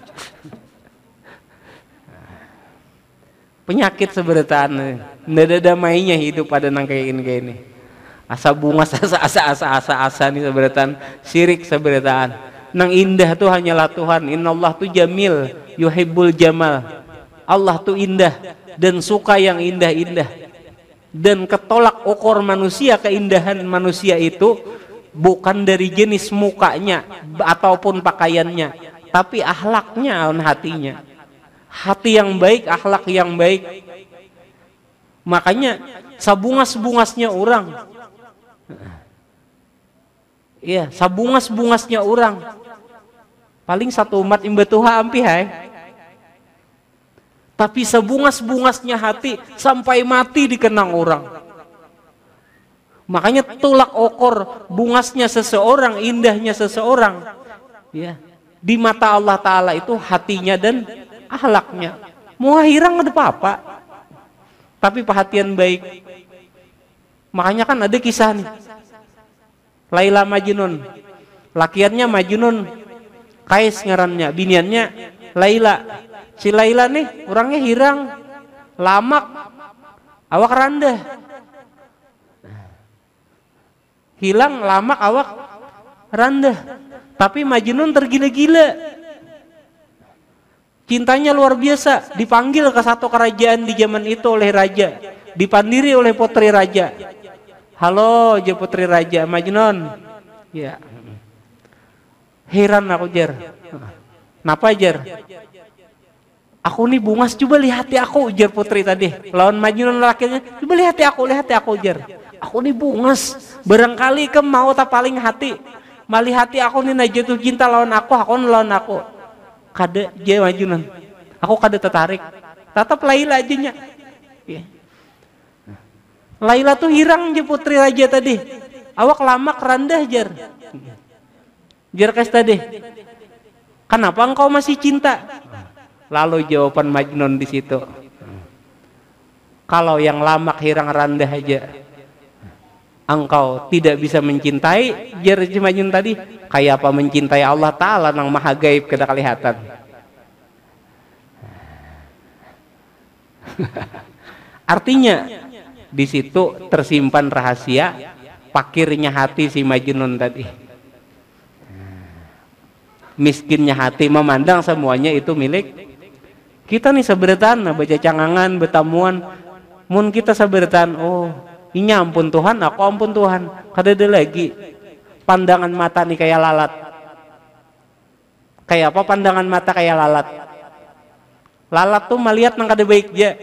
Penyakit seberetaan. Nggak ada damainya hidup pada nang kayak ini. Asa bunga, asa nih seberetaan. Syirik seberetaan. Nang indah tuh hanyalah Tuhan. Innallah tuh jamil, yuhibbul jamal. Allah tuh indah dan suka yang indah-indah. Dan ketolak ukur manusia, keindahan manusia itu bukan dari jenis mukanya ataupun pakaiannya, tapi akhlaknya, hatinya. Hati yang baik, akhlak yang baik. Makanya sabungas-bungasnya orang. Iya, sabungas-bungasnya orang. Paling satu umat imbatuha ampi hai. Tapi sebungas-bungasnya hati sampai mati dikenang orang. Makanya tolak ukur bungasnya seseorang, indahnya seseorang, ya, di mata Allah Ta'ala itu hatinya dan akhlaknya. Mau hirang ada apa-apa, tapi perhatian baik. Makanya kan ada kisah nih, Laila Majnun, lakiannya Majnun, Kais ngarannya, biniannya Laila. Si Laila nih orangnya hirang, lamak, awak rendah. Hilang, lamak, awak rendah. Tapi Majnun tergila-gila. Cintanya luar biasa. Dipanggil ke satu kerajaan di zaman itu oleh raja. Dipandiri oleh putri raja. Halo, je putri raja Majnun. Ya. Heran aku, Jar. Napa, Jar? Aku nih bungas, coba lihat hati aku, Jar putri tadi. Lawan Majnun lakinya, coba lihat hati aku, Jar. Aku nih bungas, barangkali ke mau tak paling hati. Mali hati aku nih jatuh cinta lawan aku lawan aku. Kada je Majnun. Aku kada tertarik. Tetap Laila aja nya. Ya. Laila tuh hirang je putri raja tadi. Awak lamak rendah, Jar. Jar kas tadi. Kenapa engkau masih cinta? Lalu jawaban Majnun di situ. Kalau yang lamak hirang rendah aja, engkau tidak bisa mencintai, Jar Majnun tadi. Kayak apa mencintai Allah Ta'ala nang maha gaib kada kelihatan. Artinya di situ tersimpan rahasia fakirnya hati si Majnun tadi. Miskinnya hati memandang semuanya itu milik kita nih seberatan, baca cangangan, betamuan, mun kita seberatan, oh ini ampun Tuhan, aku ampun Tuhan, kadada lagi pandangan mata nih kayak lalat. Kayak apa pandangan mata kayak lalat? Lalat tuh melihat nang kada baik aja.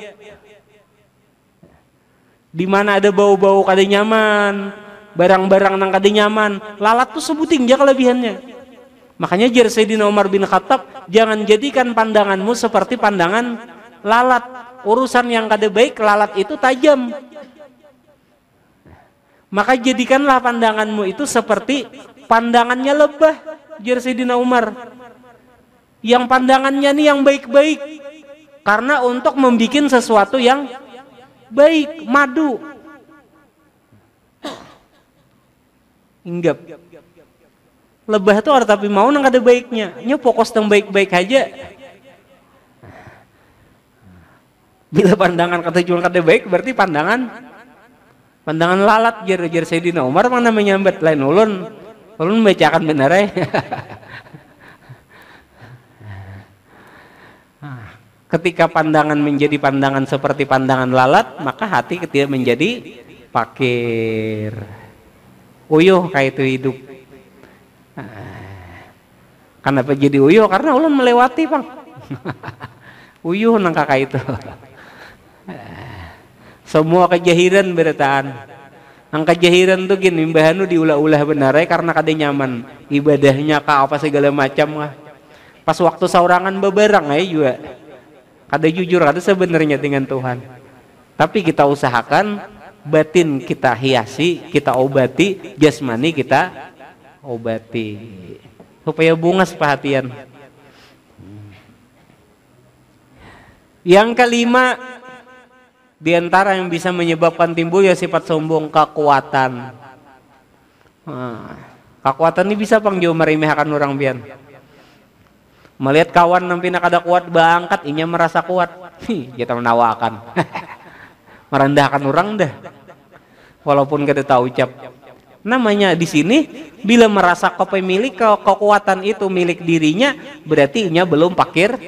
Di mana ada bau-bau kada nyaman, barang-barang nang kada nyaman, lalat tuh sebuting aja kelebihannya. Makanya jar Sayyidina Umar bin Khattab, jangan jadikan pandanganmu seperti pandangan lalat. Urusan yang kada baik, lalat itu tajam. Maka jadikanlah pandanganmu itu seperti pandangannya lebah, jar Sayyidina Umar. Yang pandangannya nih yang baik-baik. Karena untuk membuat sesuatu yang baik, madu. Inggap. Lebah itu arti tapi mau nang ada baiknya. Nya fokus tentang baik-baik aja. Bila pandangan kata jual kada baik berarti pandangan lalat jar Sayyidina Umar mana menyambat lain ulun bacakan benar ya. Ketika pandangan menjadi pandangan seperti pandangan lalat, maka hati ketika menjadi fakir. Uyuh kayak itu hidup. Kenapa jadi uyuh? Karena ulun melewati bang. Uyuh nang kakak itu. Semua kejahiran berataan. Nang kejahiran tuh gini, mbahanu diulah-ulah benar karena kada nyaman ibadahnya ka apa segala macam lah. Pas waktu saurangan beberang juga. Kada jujur, kada sebenarnya dengan Tuhan. Tapi kita usahakan batin kita hiasi, kita obati, jasmani kita obati supaya bungas perhatian. Yang kelima di antara yang bisa menyebabkan timbulnya sifat sombong, kekuatan. Kekuatan ini bisa pang jauh meremehkan orang bian. Melihat kawan nampi nak ada kuat bangkat, inya merasa kuat. Kita menawakan. Merendahkan orang dah. Walaupun kada tahu ucap. Namanya di sini bila merasa kepemilik kekuatan itu milik dirinya, berarti inya belum fakir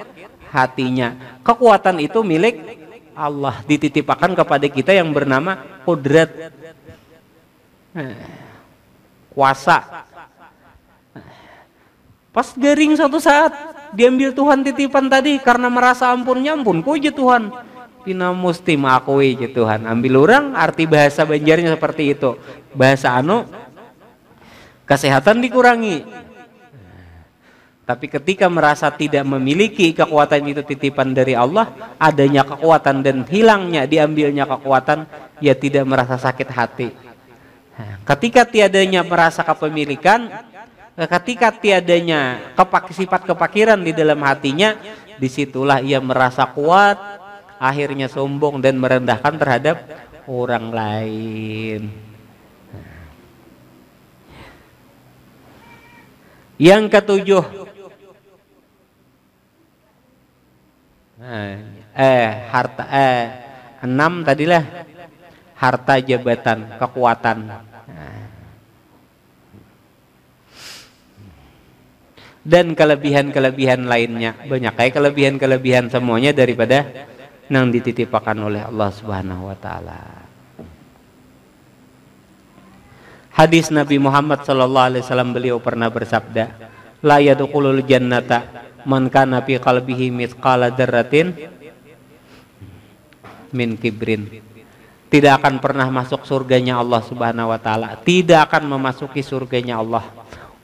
hatinya. Kekuatan itu milik Allah, dititipkan kepada kita yang bernama Qudrat, kuasa. Pas garing suatu saat diambil Tuhan titipan tadi karena merasa ampunnya ampun ku je Tuhan. Pina musti mengakui je Tuhan. Ambil orang arti bahasa Banjarnya seperti itu. Bahasa kesehatan dikurangi. Tapi ketika merasa tidak memiliki kekuatan itu titipan dari Allah, adanya kekuatan dan hilangnya diambilnya kekuatan, ya tidak merasa sakit hati. Ketika tiadanya merasa kepemilikan, ketika tiadanya sifat kepakiran di dalam hatinya, disitulah ia merasa kuat, akhirnya sombong dan merendahkan terhadap orang lain. Yang ketujuh, harta 6 tadilah harta, jabatan, kekuatan. Dan kelebihan-kelebihan lainnya banyak kayak kelebihan-kelebihan semuanya daripada yang dititipkan oleh Allah Subhanahu wa taala. Hadis Nabi Muhammad sallallahu alaihi wasallam, beliau pernah bersabda, la yadkhulul jannata man kana fi qalbihi mithqala dzarratin min kibrin. Tidak akan pernah masuk surganya Allah Subhanahu wa taala, tidak akan memasuki surganya Allah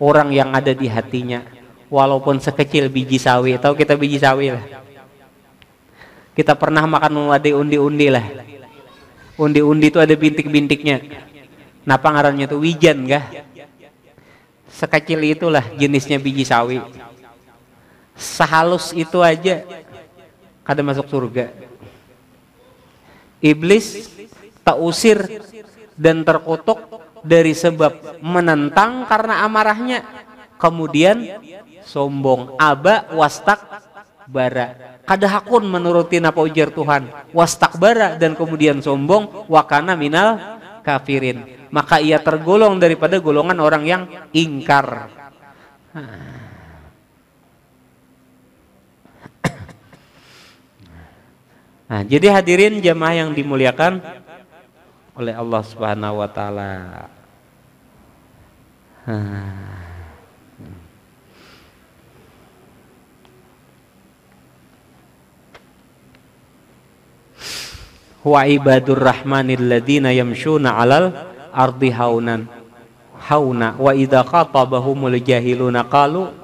orang yang ada di hatinya walaupun sekecil biji sawi. Tahu kita biji sawi lah. Kita pernah makan ada undi-undi lah. Undi-undi itu ada bintik-bintiknya. Napa ngarannya tuh wijan kah? Sekecil itulah jenisnya biji sawi. Sehalus itu aja kada masuk surga. Iblis tak usir dan terkutuk dari sebab menentang karena amarahnya, kemudian sombong, aba wastak wastakbara. Kada hakun menuruti apa ujar Tuhan. Wastakbara, dan kemudian sombong. Wakana minal kafirin. Maka ia tergolong daripada golongan orang yang ingkar. Nah, jadi hadirin jamaah yang dimuliakan oleh Allah Subhanahu wa taala. Wa ibadur rahmanil ladzina yamshuna 'alal ardi hauna wa idza khatabahumul jahiluna qalu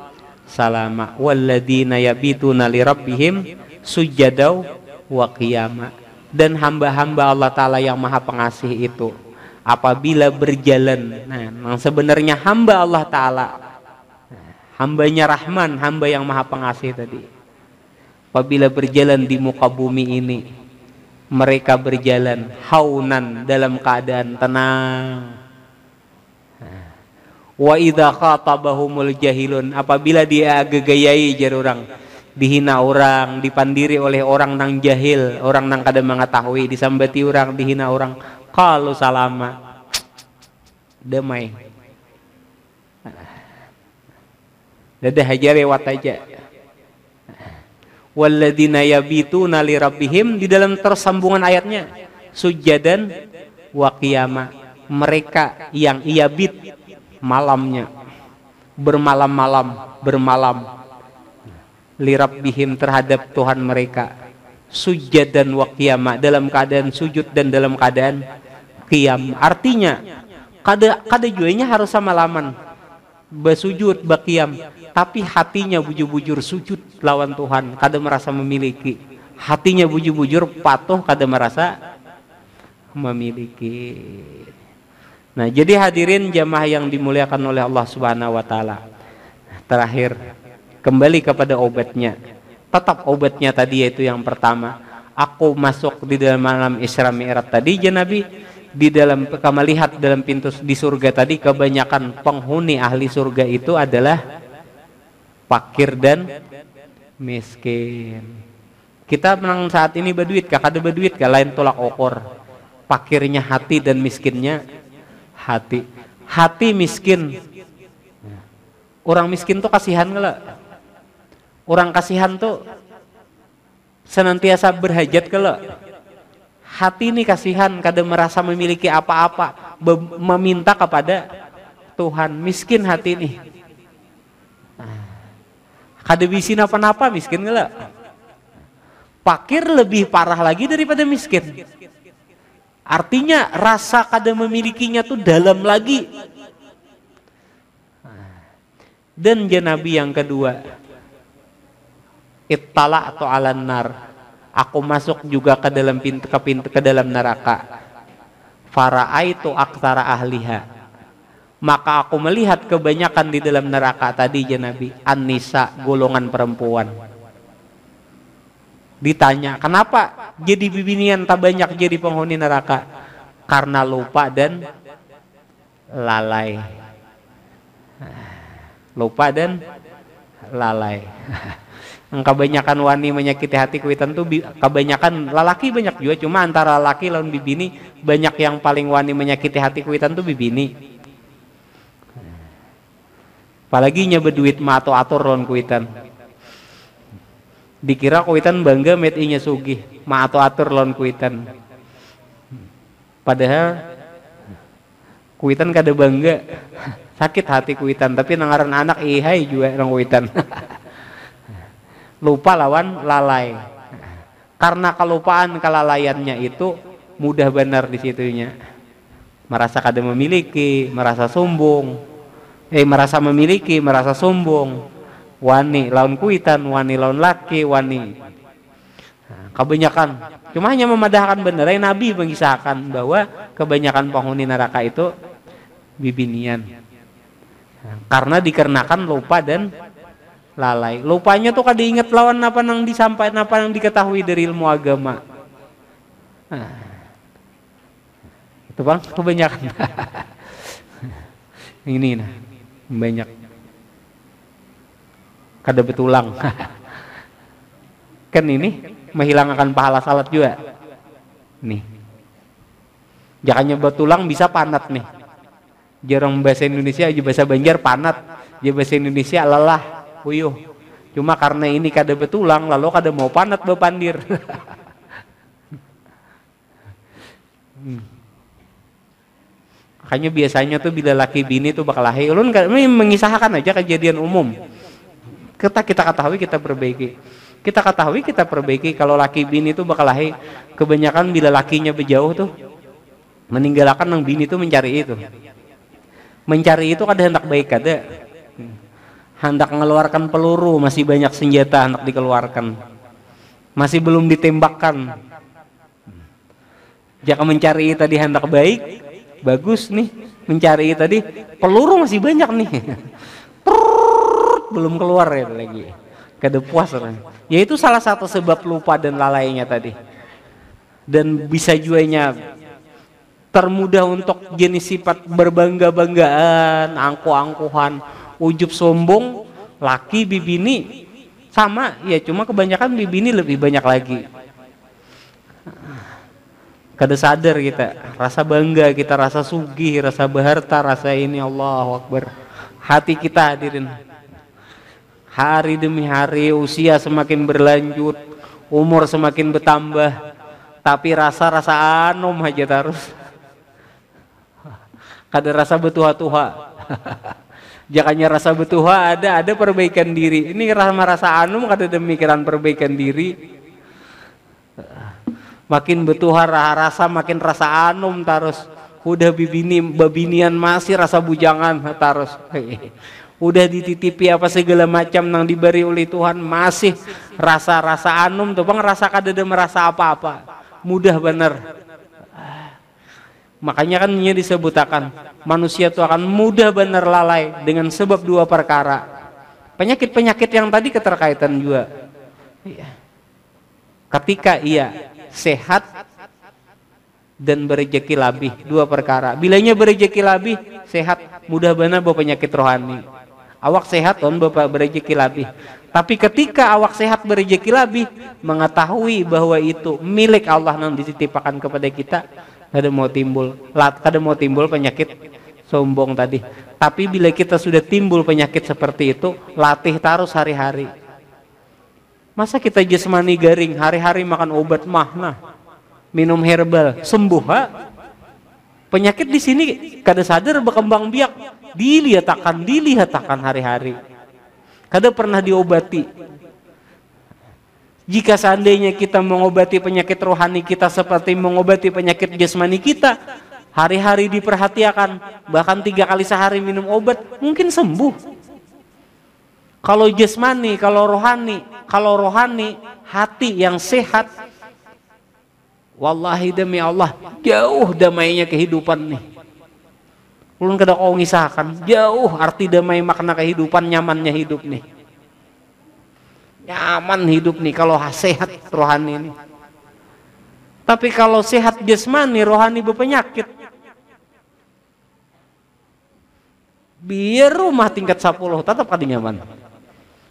salama walladzina yabituna lirabbihim sujadaw wa qiyama. Dan hamba-hamba Allah Ta'ala yang maha pengasih itu apabila berjalan, nah sebenarnya hamba Allah Ta'ala, hambanya Rahman, hamba yang maha pengasih tadi, apabila berjalan di muka bumi ini, mereka berjalan haunan, dalam keadaan tenang. Wa idza khatabahumul jahilun, apabila dia gegayai jar orang, dihina orang, dipandiri oleh orang nang jahil, orang nang kada mengetahui, disambati orang, dihina orang, qalu salama, damai, dadah aja, lewat aja. Walladzina yabituna li rabbihim, di dalam tersambungan ayatnya, sujadan wa qiyama, mereka yang yabit, malamnya, bermalam li rabbihim, terhadap Tuhan mereka, sujadan wa qiyama, dalam keadaan sujud dan dalam keadaan qiyam. Artinya kada juanya harus sama laman bersujud baqiyam, tapi hatinya bujur-bujur sujud lawan Tuhan, kada merasa memiliki. Hatinya bujur-bujur patuh, kada merasa memiliki. Nah, jadi hadirin jamaah yang dimuliakan oleh Allah Subhanahu wa taala. Terakhir, kembali kepada obatnya. Tetap obatnya tadi, yaitu yang pertama, aku masuk di dalam malam Isra Mi'raj tadi, ya Nabi, di dalam kamu lihat dalam pintu di surga tadi, kebanyakan penghuni ahli surga itu adalah fakir dan miskin. Kita menang saat ini berduit, kada berduit, lain tolak okor. Fakirnya hati dan miskinnya hati. Hati miskin. Orang miskin tuh kasihan nggak? Orang kasihan tuh senantiasa berhajat kalau hati ini kasihan, kadang merasa memiliki apa-apa, meminta kepada Tuhan. Miskin hati ini, kada bisin apa-apa, miskin nggak? Fakir lebih parah lagi daripada miskin. Artinya rasa kada memilikinya tuh dalam lagi. Dan Nabi yang kedua, ittala atau alan nar, aku masuk juga ke dalam ke dalam neraka. Fara'aitu aktsara ahliha, maka aku melihat kebanyakan di dalam neraka tadi, ya Nabi, an-nisa, golongan perempuan. Ditanya, kenapa jadi bibinian tak banyak jadi penghuni neraka? Karena lupa dan lalai. Lupa dan lalai. Kebanyakan wani menyakiti hati kuitan tuh, kebanyakan lalaki banyak juga, cuma antara laki lawan bibini banyak yang paling wani menyakiti hati kuitan tuh bibini. Apalagi nyebut duit ma atau atur lawan kuitan. Dikira kuitan bangga metinya sugih, ma atau atur lawan kuitan. Padahal kuitan kada bangga. Sakit hati kuitan, tapi nangaran anak ihai juga nang kuitan. Lupa lawan lalai. Karena kelupaan kelalaiannya itu mudah benar di situnya. Merasa kada memiliki, merasa sombong. Merasa memiliki, merasa sombong. Wani lawan kuitan, wani lawan laki, wani. Kebanyakan, cuma hanya memadahkan benar. Nabi mengisahkan bahwa kebanyakan penghuni neraka itu bibinian. Karena dikarenakan lupa dan lalai. Lupanya tuh kada ingat lawan apa nang disampaikan, apa yang diketahui dari ilmu agama. Itu bang, kebanyakan. Ini nah, banyak. Kada betulang. Kan ini menghilangkan pahala salat juga. Nih. Jangan nyoba tulang bisa panat nih. Jarang bahasa Indonesia aja bahasa Banjar panat. Dia bahasa Indonesia lelah, uyuh. Cuma karena ini kada betulang lalu kada mau panat bepandir. Makanya biasanya tuh bila laki bini tuh bakal lahir, ulun mengisahkan aja kejadian umum. Kita ketahui kita perbaiki. Kita ketahui kita perbaiki. Kalau laki bini tuh bakal lahir, kebanyakan bila lakinya berjauh tuh meninggalkan nang bini tuh mencari itu. Mencari itu kada hendak baik kada. Hendak mengeluarkan peluru, masih banyak senjata hendak dikeluarkan. Masih belum ditembakkan. Jika mencari tadi hendak baik, bagus nih. Mencari tadi peluru masih banyak nih. Belum keluar ya lagi. Kada puas orang. Ya itu salah satu sebab lupa dan lalainya tadi. Dan bisa juanya termudah untuk jenis sifat berbangga-banggaan, angkuh-angkuhan, ujub sombong, laki bibini sama ya, cuma kebanyakan bibini lebih banyak lagi. Kada sadar kita, rasa bangga kita, rasa sugih, rasa berharta, rasa ini Allahu Akbar. Hati kita hadirin. Hari demi hari usia semakin berlanjut, umur semakin bertambah, tapi rasa anom aja terus. Kada rasa betuha-tuha. Jangannya rasa betuha ada perbaikan diri. Ini rasa anum kada demikiran perbaikan diri. Makin betuha rasa makin rasa anum terus. Udah babinian masih rasa bujangan terus. Udah dititipi apa segala macam nang diberi oleh Tuhan masih rasa anum tuh bang, rasa kada ada merasa apa-apa. Mudah bener. Makanya kan ini disebutakan manusia itu akan mudah bener lalai dengan sebab dua perkara. Penyakit-penyakit yang tadi keterkaitan juga. Ketika ia sehat dan berejeki labih, dua perkara. Bilanya berejeki labih, sehat, mudah bener bawa penyakit rohani. Awak sehat on bapak berejeki labih. Tapi ketika awak sehat berejeki labih, mengetahui bahwa itu milik Allah yang dititipkan kepada kita, kada mau timbul penyakit sombong tadi. Tapi bila kita sudah timbul penyakit seperti itu, latih terus hari-hari. Masa kita jasmani garing, hari-hari makan obat mahna, minum herbal, sembuh ha? Penyakit di sini kada sadar berkembang biak, dilihatakan hari-hari. Kada pernah diobati. Jika seandainya kita mengobati penyakit rohani kita seperti mengobati penyakit jasmani kita, hari-hari diperhatikan, bahkan 3 kali sehari minum obat, mungkin sembuh. Kalau jasmani, kalau rohani, hati yang sehat, wallahi demi Allah, jauh damainya kehidupan nih. Ulun kada kau ngisahkan, jauh arti damai makna kehidupan, nyamannya hidup nih. Nyaman hidup nih kalau sehat rohani ini. Tapi kalau sehat jasmani, rohani berpenyakit. Biar rumah tingkat 10 tetap kada nyaman.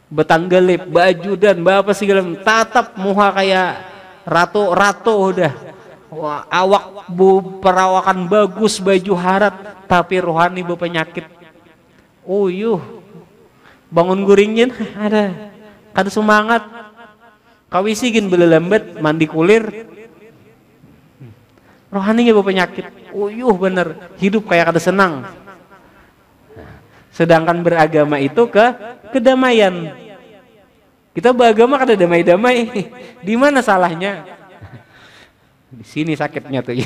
Betanggalip, baju dan apa segala, tatap muha kayak ratu udah. Wah, awak perawakan bagus, baju harat, tapi rohani berpenyakit. Uyuh, bangun guringin ada, kada semangat. Kawisigin belelambat, mandi kulir, rohaninya berpenyakit. Uyuh bener, hidup kayak kada senang. Sedangkan beragama itu kedamaian. Kita beragama kada damai-damai. Di mana salahnya? Di sini sakitnya tuh.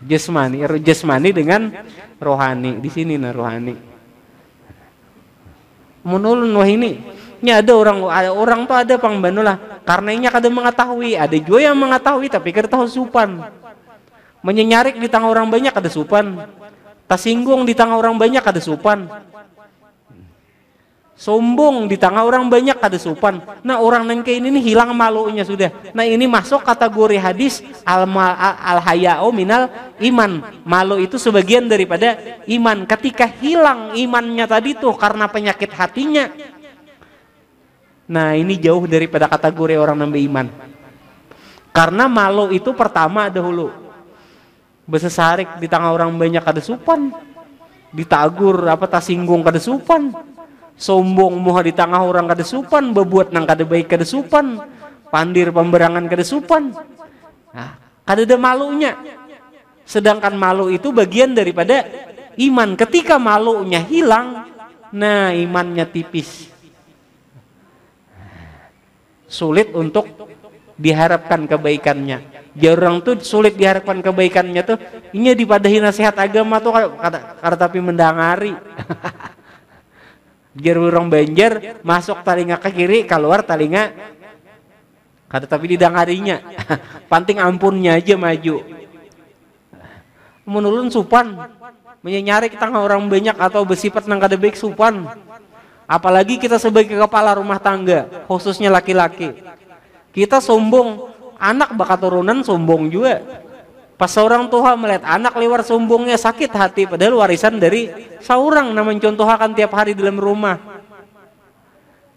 Jasmani dengan rohani. Di sini nah rohani. Menulun wah ini ada orang tuh ada pangbanulah. Karena ini kada mengetahui. Ada juga yang mengetahui tapi kada tahu supan. Menyenyarik di tengah orang banyak kada supan. Tasinggung di tengah orang banyak kada supan. Sombong di tengah orang banyak kada supan. Nah orang yang kayak ini hilang malunya sudah. Nah ini masuk kategori hadis al-haya'u minal iman. Malu itu sebagian daripada iman. Ketika hilang imannya tadi tuh karena penyakit hatinya, Nah ini jauh daripada kategori orang yang beriman. Karena malu itu pertama dahulu besesarik di tengah orang banyak kada supan, ditagur apa tasinggung kada supan, sombong muha di tengah orang kada supan, bebuat nang kada baik kada supan, pandir pemberangan kada supan. Nah, kada ada malunya. Sedangkan malu itu bagian daripada iman. Ketika malunya hilang, nah imannya tipis. Sulit untuk diharapkan kebaikannya. Jarang tuh sulit diharapkan kebaikannya tuh. Ini dipadahi nasihat agama tuh kada tapi mendangari. Jar orang Banjar masuk talinga ke kiri, keluar talinga kada tapi didangarinya. Panting ampunnya aja maju. Menulun supan, menyari kita orang banyak atau bersifat nang kada baik supan. Apalagi kita sebagai kepala rumah tangga, khususnya laki-laki. Kita sombong, anak bakal turunan sombong juga. Pas seorang tua melihat anak liwar sombongnya sakit hati, padahal warisan dari seorang nang mencontohkan tiap hari dalam rumah.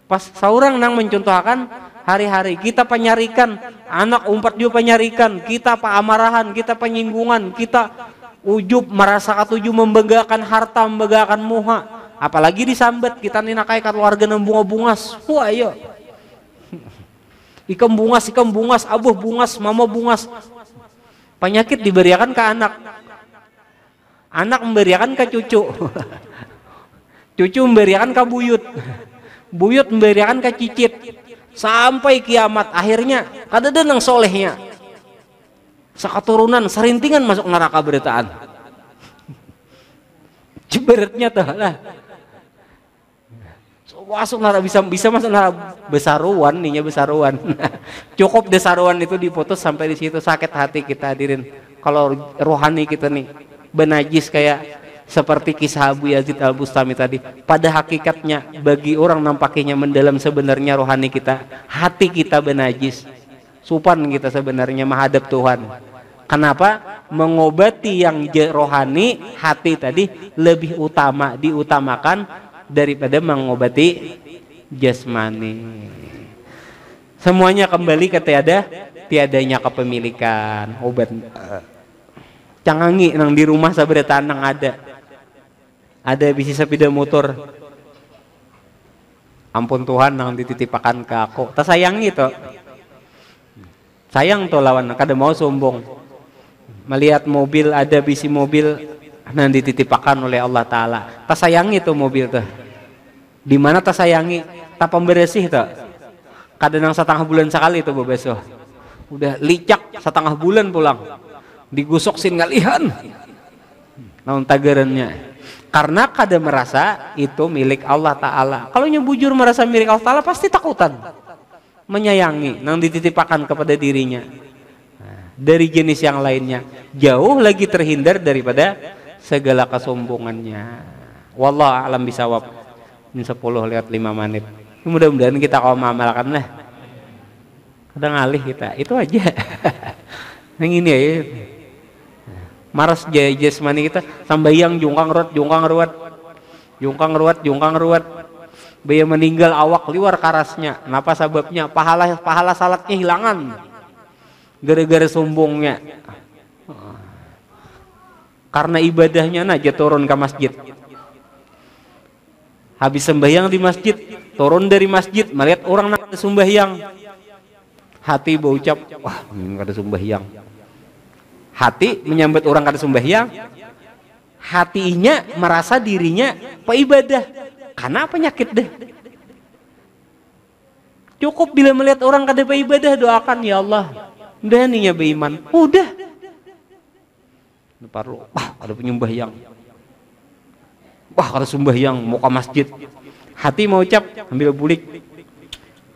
Pas seorang nang mencontohkan hari-hari kita penyarikan, anak umpat juga penyarikan, kita paamarahan, kita penyinggungan, kita ujub merasa katuju membanggakan harta, membanggakan muha. Apalagi disambat kita ninakai keluarga nang bunga-bungas. Wah ayo. Ikam bungas, abuh bungas, mama bungas. Penyakit diberikan ke anak. Anak memberikan ke cucu. Cucu memberikan ke buyut. Buyut memberikan ke cicit. Sampai kiamat akhirnya kada ada nang solehnya. Sakaturunan serintingan masuk neraka beritaan. Jeberetnya tuh lah. Masuk neraka bisa masuk neraka besaruan nih besaruan. Cukup desaruan itu diputus sampai di situ sakit hati kita hadirin. Kalau rohani kita nih benajis kayak seperti kisah Abu Yazid Al-Bustami tadi. Pada hakikatnya bagi orang nampaknya mendalam sebenarnya rohani kita, hati kita benajis. Supan kita sebenarnya menghadap Tuhan. Kenapa? Mengobati yang rohani hati tadi lebih diutamakan daripada mengobati jasmani. Semuanya kembali ke tiadanya kepemilikan. Obat cangangi nang di rumah sabaraha nang ada bisi sepeda motor. Ampun Tuhan nang dititipakan ke aku. Tak sayangi to. Sayang to lawan kada mau sombong. Melihat mobil ada bisi mobil nang dititipakan oleh Allah Ta'ala. Tak sayangi tuh mobil tuh. Di mana tak sayangi? Tak pembersih tuh. Kadang setengah bulan sekali tuh bebeso. Udah licak setengah bulan pulang. Digusok sin ngalihan. Naon tagarannya. Karena kada merasa itu milik Allah Ta'ala. Kalau bujur merasa milik Allah Ta'ala pasti takutan. Menyayangi nang dititipakan kepada dirinya. Dari jenis yang lainnya. Jauh lagi terhindar daripada segala kesombongannya. Wallah alam bisawab. Ini 10:05 menit. Mudah-mudahan kita kau mengamalkan lah. Kadang ngalih kita. Itu aja. Yang ini ya. Maras jasmani kita sambayang jungkang ruat. Baya meninggal awak liwar karasnya. Napa sebabnya? Pahala salatnya hilangan. Gara-gara sombongnya. Karena ibadahnya aja turun ke masjid. Habis sembahyang di masjid, turun dari masjid, melihat orang nak ada sembahyang. Hati berucap, wah ini ada sembahyang. Hati menyambut orang kada sembahyang. Hatinya merasa dirinya peibadah. Karena penyakit deh. Cukup bila melihat orang kada peibadah, doakan ya Allah. Udah ninya beriman. Udah. Parlo, wah ada penyembahyang, wah ada sembahyang mau ke masjid, hati mau ucap ambil bulik,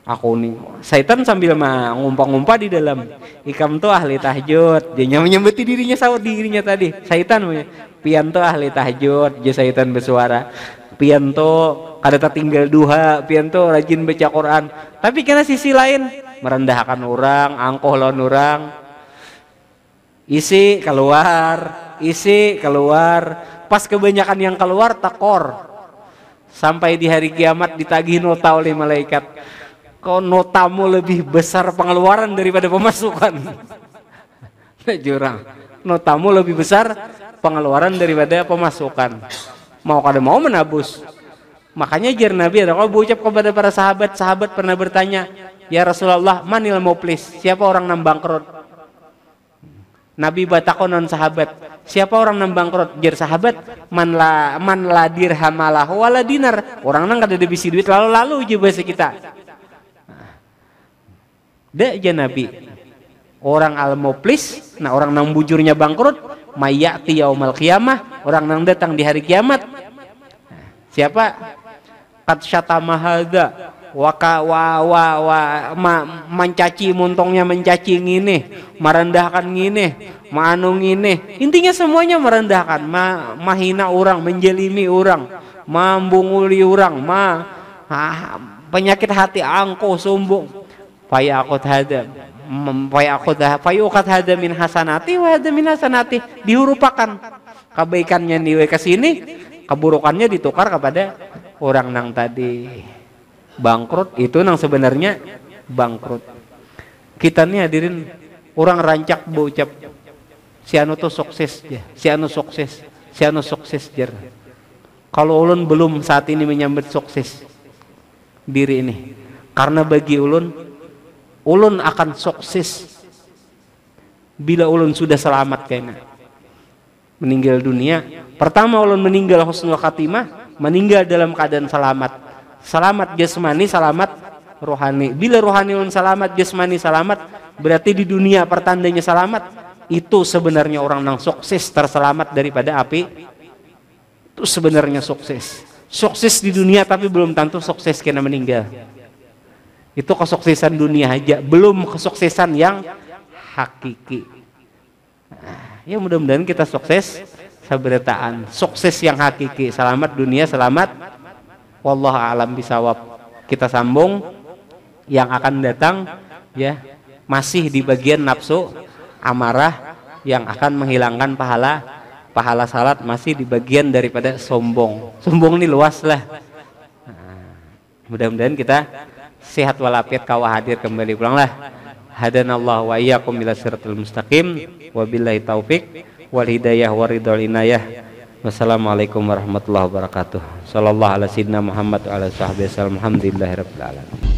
aku nih, syaitan sambil ngumpah-ngumpah di dalam, ikam tuh ahli tahajud, dia menyembeti dirinya sahut dirinya tadi, syaitan pian tuh ahli tahajud, dia syaitan bersuara, pian tuh kada tinggal duha, pian tuh rajin baca Quran, tapi karena sisi lain merendahkan orang, angkuh lawan orang. Isi keluar, pas kebanyakan yang keluar tekor. Sampai di hari kiamat ditagih nota oleh malaikat. Kau notamu lebih besar pengeluaran daripada pemasukan. Jurang. Notamu lebih besar pengeluaran daripada pemasukan. Mau kada mau menabus. Makanya jar Nabi ada kalau berucap kepada para sahabat, sahabat pernah bertanya, ya Rasulullah, manil muflis? Siapa orang yang bangkrut? Nabi batakonon sahabat, siapa orang yang bangkrut? Jar sahabat, man la dirhamalah wala dinar. Orang nang kada ada bisi duit lalu je bahasa kita. Dak aja Nabi. Orang al-muflis, nah orang nang bujurnya bangkrut, mayati yaumal qiyamah, orang nang datang di hari kiamat. Siapa? Qad syatama hadza mencaci montongnya, mencaci ngine, merendahkan ngine, manu ngine. Intinya semuanya merendahkan, mahina orang, menjelimi orang, membunguli orang, penyakit hati angkuh, sombong. Fayaqut hada min hasanati wa hada min hasanati, dihurupakan kebaikannya niwe ke sini, keburukannya ditukar kepada orang nang tadi bangkrut. Itu nang sebenarnya bangkrut. Kita nih hadirin, orang rancak beucap si anu tuh sukses ya, si anu sukses jar. Kalau ulun belum saat ini menyambut sukses diri ini, karena bagi ulun akan sukses bila ulun sudah selamat kayaknya meninggal dunia. Pertama ulun meninggal husnul khatimah, meninggal dalam keadaan selamat jasmani, selamat rohani. Bila rohani ulun selamat, jasmani selamat, berarti di dunia pertandanya selamat. Itu sebenarnya orang yang sukses, terselamat daripada api. Itu sebenarnya sukses di dunia, tapi belum tentu sukses kena meninggal. Itu kesuksesan dunia aja, belum kesuksesan yang hakiki. Ya mudah-mudahan kita sukses sabarataan, sukses yang hakiki, selamat dunia, selamat. Wallahu a'lam bisawab. Kita sambung yang akan datang ya, masih di bagian nafsu amarah yang akan menghilangkan pahala salat, masih di bagian daripada sombong. Sombong ini luas lah. Mudah-mudahan kita sehat walafiat, kawah hadir kembali pulanglah. Hadanallahu wa iyyakum ila siratal mustaqim. Wabillahi taufik wal hidayah waridul inayah. Wassalamualaikum warahmatullahi wabarakatuh. Sallallahu ala sayyidina Muhammad wa ala sahbihi wasallam. Alhamdulillahirabbil alamin.